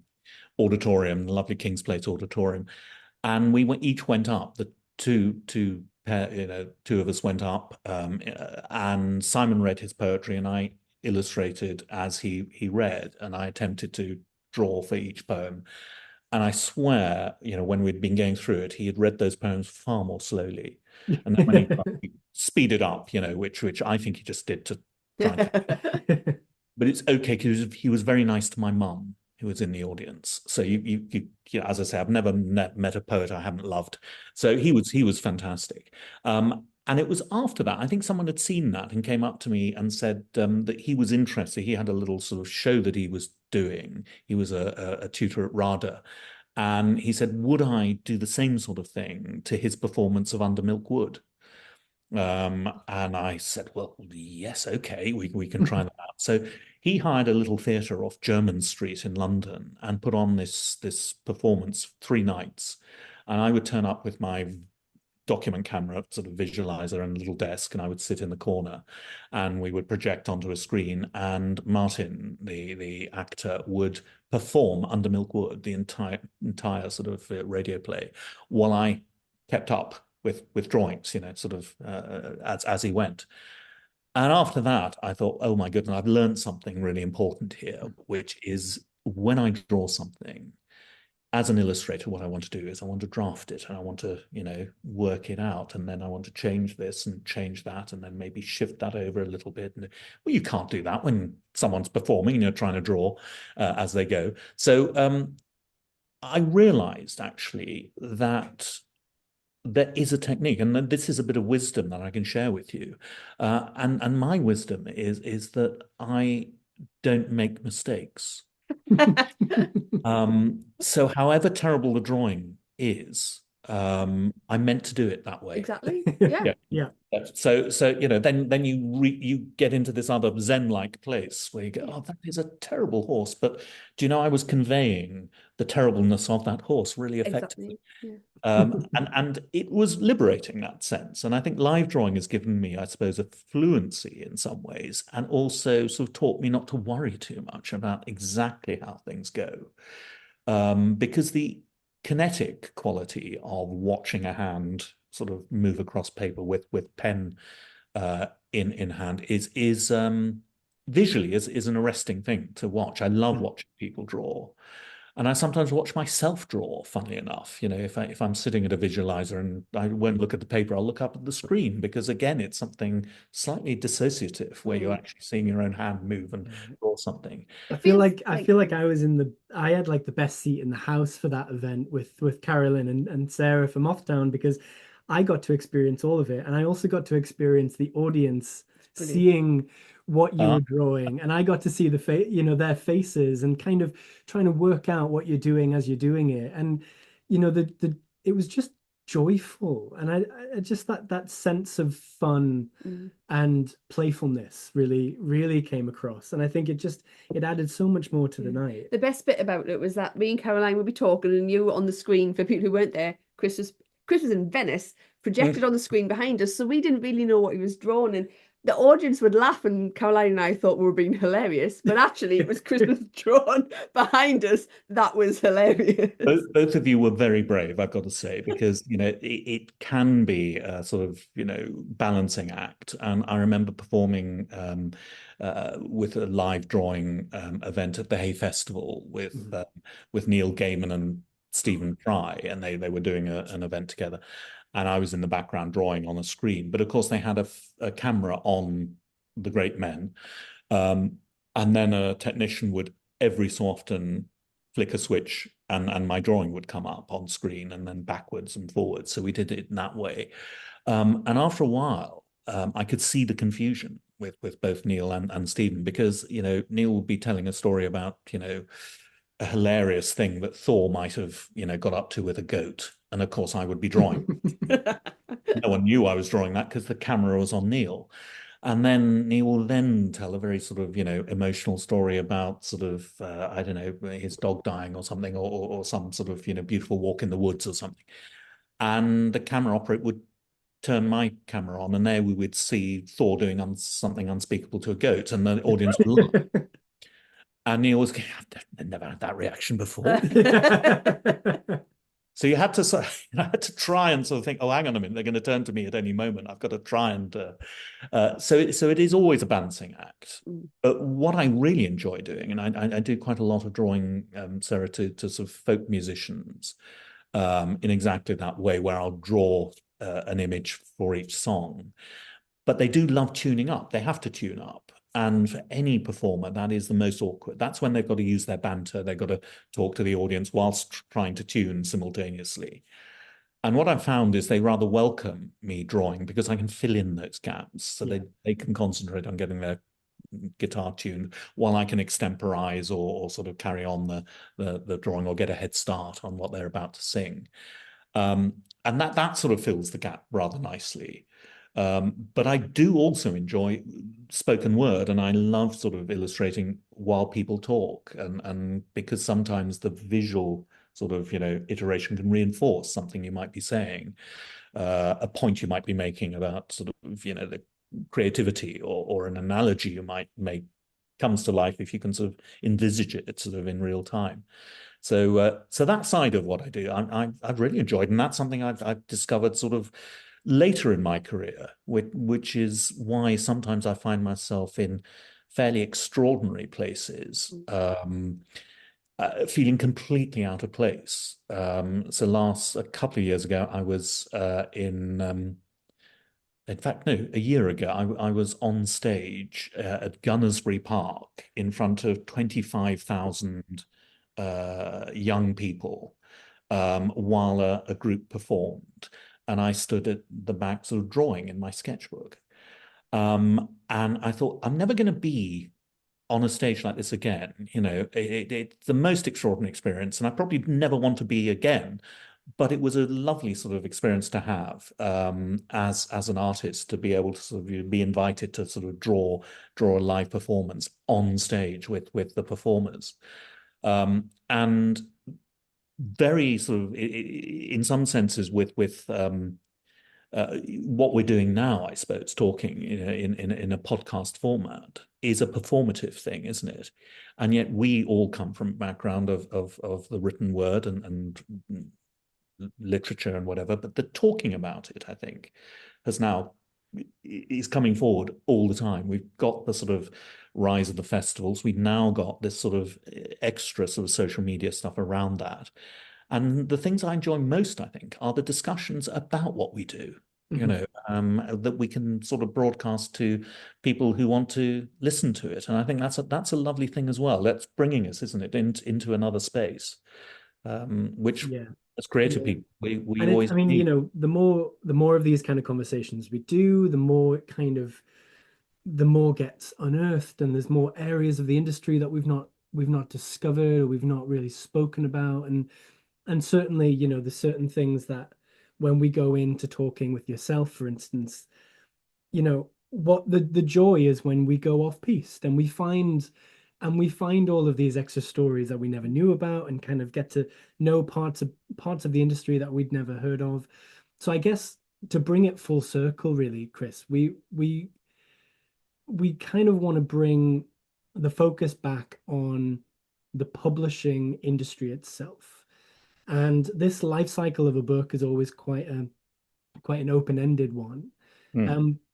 auditorium, the lovely King's Place auditorium. And we each went up, the two of us went up, and Simon read his poetry and I illustrated as he read, and I attempted to draw for each poem. And I swear, when we'd been going through it, he had read those poems far more slowly. And then when he speeded up, which I think he just did to try to. But it's okay because he was very nice to my mum, who was in the audience. So you as I say, I've never met a poet I haven't loved. So he was fantastic. And it was after that, I think someone had seen that and came up to me and said that he was interested. He had a little sort of show that he was doing. He was a tutor at RADA. And he said, would I do the same sort of thing to his performance of Under Milk Wood? And I said, well, yes, okay, we can try that out. So he hired a little theatre off Jermyn Street in London and put on this performance 3 nights. And I would turn up with my document camera, sort of visualizer and a little desk, and I would sit in the corner and we would project onto a screen, and Martin, the actor, would perform Under Milk Wood, the entire sort of radio play, while I kept up with drawings, sort of as he went. And after that, I thought, oh my goodness, I've learned something really important here, which is when I draw something, as an illustrator, what I want to do is I want to draft it and I want to, work it out. And then I want to change this and change that and then maybe shift that over a little bit. And well, you can't do that when someone's performing and you're trying to draw as they go. So I realized actually that there is a technique, and this is a bit of wisdom that I can share with you. And my wisdom is that I don't make mistakes. So however terrible the drawing is, I'm meant to do it that way. Exactly. Yeah. So then you get into this other Zen-like place where you go, oh, that is a terrible horse, but do you know I was conveying the terribleness of that horse really effectively. Exactly. Yeah. And it was liberating, that sense. And I think live drawing has given me, I suppose, a fluency in some ways, and also sort of taught me not to worry too much about exactly how things go. Because the kinetic quality of watching a hand sort of move across paper with pen in hand is visually is an arresting thing to watch. I love watching people draw. And I sometimes watch myself draw, funnily enough. If I'm sitting at a visualizer and I won't look at the paper, I'll look up at the screen, because again, it's something slightly dissociative where you're actually seeing your own hand move and draw something. I feel like I had like the best seat in the house for that event with Carolyn and Sarah from Mothtown, because I got to experience all of it, and I also got to experience the audience Brilliant. seeing what you Uh, were drawing, and I got to see their faces and kind of trying to work out what you're doing as you're doing it. And the it was just joyful, and I just that sense of fun Mm. and playfulness really came across, and I think it added so much more to the Yeah. night. The best bit about it was that me and Caroline would be talking, and you were on the screen. For people who weren't there, Chris was in Venice, projected on the screen behind us, so we didn't really know what he was drawing, and the audience would laugh, and Caroline and I thought we were being hilarious, but actually it was Christmas drawn behind us that was hilarious. both of you were very brave, I've got to say, because it can be a sort of balancing act. And I remember performing with a live drawing event at the Hay Festival with Neil Gaiman and Stephen Fry, and they were doing an event together, and I was in the background drawing on a screen. But of course, they had a camera on the great men, and then a technician would every so often flick a switch, and my drawing would come up on screen, and then backwards and forwards. So we did it in that way. And after a while, I could see the confusion with both Neil and Stephen, because Neil would be telling a story about a hilarious thing that Thor might have got up to with a goat, and of course I would be drawing. No one knew I was drawing that because the camera was on Neil. And then Neil will then tell a very sort of, emotional story about sort of, I don't know, his dog dying or something, or some sort of, beautiful walk in the woods or something. And the camera operator would turn my camera on, and there we would see Thor doing something unspeakable to a goat, and the audience would laugh. And Neil was going, I've never had that reaction before. So you had to try and sort of think, oh, hang on a minute, they're going to turn to me at any moment. I've got to try and so it is always a balancing act. But what I really enjoy doing, and I do quite a lot of drawing, Sarah, to sort of folk musicians in exactly that way, where I'll draw an image for each song. But they do love tuning up. They have to tune up. And for any performer, that is the most awkward. That's when they've got to use their banter. They've got to talk to the audience whilst trying to tune simultaneously. And what I've found is they rather welcome me drawing, because I can fill in those gaps. So they can concentrate on getting their guitar tuned while I can extemporize or sort of carry on the drawing, or get a head start on what they're about to sing. And that sort of fills the gap rather nicely. But I do also enjoy spoken word, and I love sort of illustrating while people talk, and because sometimes the visual sort of iteration can reinforce something you might be saying, a point you might be making about sort of the creativity, or an analogy you might make comes to life if you can sort of envisage it sort of in real time. So that side of what I do, I've really enjoyed, and that's something I've discovered sort of later in my career, which is why sometimes I find myself in fairly extraordinary places, feeling completely out of place. So a couple of years ago, I was in fact, no, a year ago, I was on stage at Gunnersbury Park in front of 25,000 young people while a group performed. And I stood at the back sort of drawing in my sketchbook. And I thought, I'm never going to be on a stage like this again. It's the most extraordinary experience, and I probably never want to be again. But it was a lovely sort of experience to have as an artist, to be able to sort of be invited to sort of draw a live performance on stage with the performers. And very sort of, in some senses, with what we're doing now, I suppose, talking in a podcast format is a performative thing, isn't it? And yet we all come from a background of the written word and literature and whatever, but the talking about it, I think, is coming forward all the time. We've got the sort of rise of the festivals. We've now got this sort of extra sort of social media stuff around that. And the things I enjoy most, I think, are the discussions about what we do, that we can sort of broadcast to people who want to listen to it. And I think that's a lovely thing as well. That's bringing us, isn't it, into another space, which as creative people, we always need. the more of these kind of conversations we do, the more it kind of the more gets unearthed, and there's more areas of the industry that we've not discovered, or we've not really spoken about. And certainly, there's certain things that when we go into talking with yourself, for instance, what the joy is when we go off piste and we find all of these extra stories that we never knew about, and kind of get to know parts of the industry that we'd never heard of. So I guess, to bring it full circle, really, Chris, we kind of want to bring the focus back on the publishing industry itself. And this life cycle of a book is always quite an open-ended one.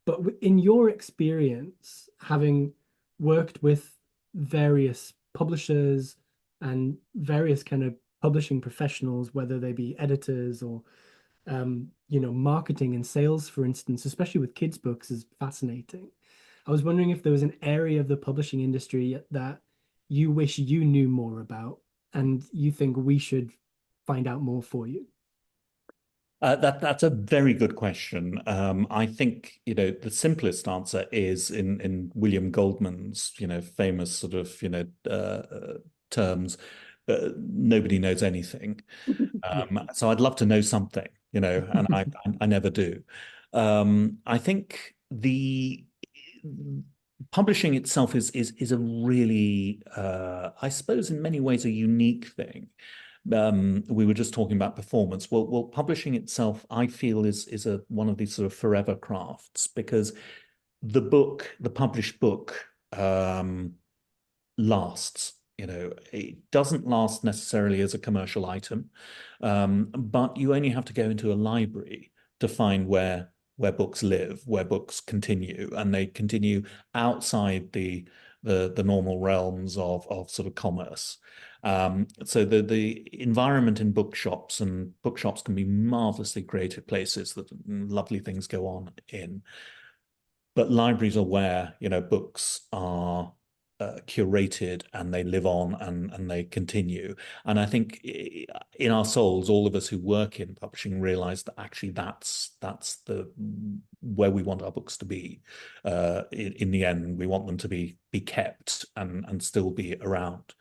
But in your experience, having worked with various publishers and various kind of publishing professionals, whether they be editors or marketing and sales, for instance, especially with kids' books, is fascinating. I was wondering if there was an area of the publishing industry that you wish you knew more about, and you think we should find out more for you. That's a very good question. I think, the simplest answer is in William Goldman's, famous sort of, terms, nobody knows anything. So I'd love to know something, and I never do. I think the publishing itself is a really, I suppose, in many ways, a unique thing. We were just talking about performance. Well, publishing itself, I feel, is one of these sort of forever crafts, because the published book, lasts. It doesn't last necessarily as a commercial item, but you only have to go into a library to find where books live, where books continue, and they continue outside the normal realms of sort of commerce. So the environment in bookshops, and bookshops can be marvelously creative places that lovely things go on in. But libraries are where, books are curated, and they live on, and they continue. And I think in our souls, all of us who work in publishing realize that actually that's the where we want our books to be. In the end, we want them to be kept and still be around.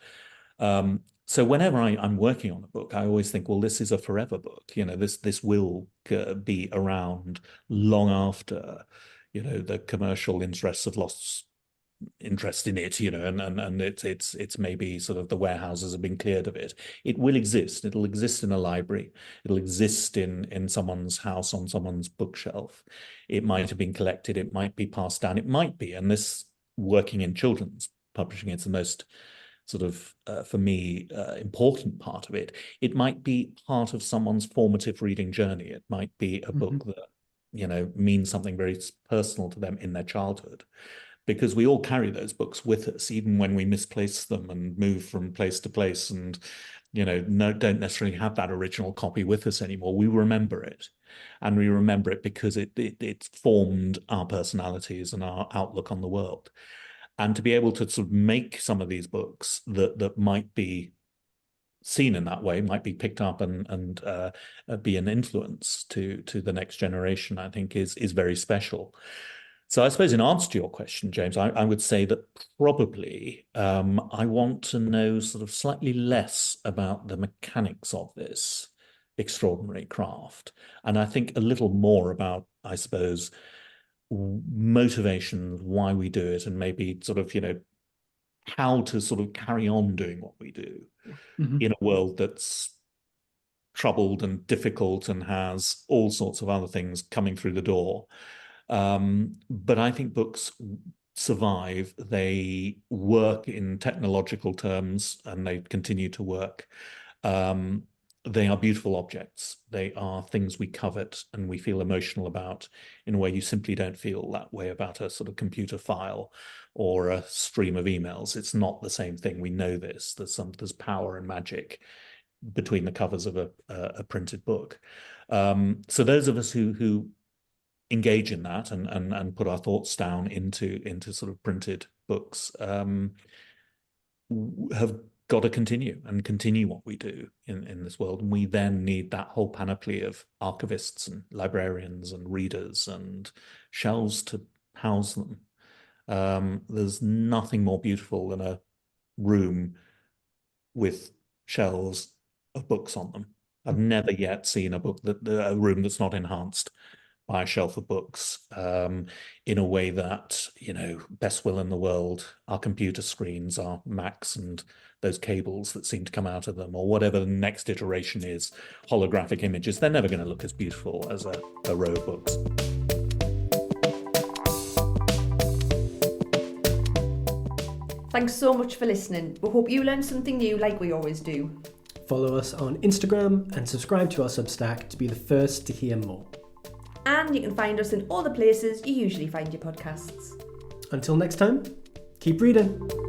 So whenever I'm working on a book, I always think, well, this is a forever book. This will be around long after, the commercial interests have lost interest in it, and it's maybe sort of the warehouses have been cleared of it. It will exist. It'll exist in a library. It'll exist in someone's house, on someone's bookshelf. It might have been collected. It might be passed down. It might be, and this, working in children's publishing, it's the most sort of, for me, important part of it. It might be part of someone's formative reading journey. It might be a book that, means something very personal to them in their childhood, because we all carry those books with us, even when we misplace them and move from place to place, and don't necessarily have that original copy with us anymore. We remember it, and we remember it because it formed our personalities and our outlook on the world. And to be able to sort of make some of these books that might be seen in that way, might be picked up and be an influence to the next generation, I think is very special. So I suppose, in answer to your question, James, I would say that probably I want to know sort of slightly less about the mechanics of this extraordinary craft, and I think a little more about, I suppose, motivation, why we do it, and maybe sort of, how to sort of carry on doing what we do in a world that's troubled and difficult and has all sorts of other things coming through the door. But I think books survive. They work in technological terms, and they continue to work. They are beautiful objects. They are things we covet and we feel emotional about in a way you simply don't feel that way about a sort of computer file or a stream of emails. It's not the same thing. We know this. There's power and magic between the covers of a printed book. So those of us who engage in that and put our thoughts down into sort of printed books have got to continue what we do in this world. And we then need that whole panoply of archivists and librarians and readers and shelves to house them. There's nothing more beautiful than a room with shelves of books on them. I've never yet seen a room that's not enhanced by a shelf of books, in a way that, best will in the world, our computer screens, our Macs, and those cables that seem to come out of them, or whatever the next iteration is, holographic images, they're never going to look as beautiful as a row of books. Thanks so much for listening. We hope you learned something new like we always do. Follow us on Instagram and subscribe to our Substack to be the first to hear more. And you can find us in all the places you usually find your podcasts. Until next time, keep reading.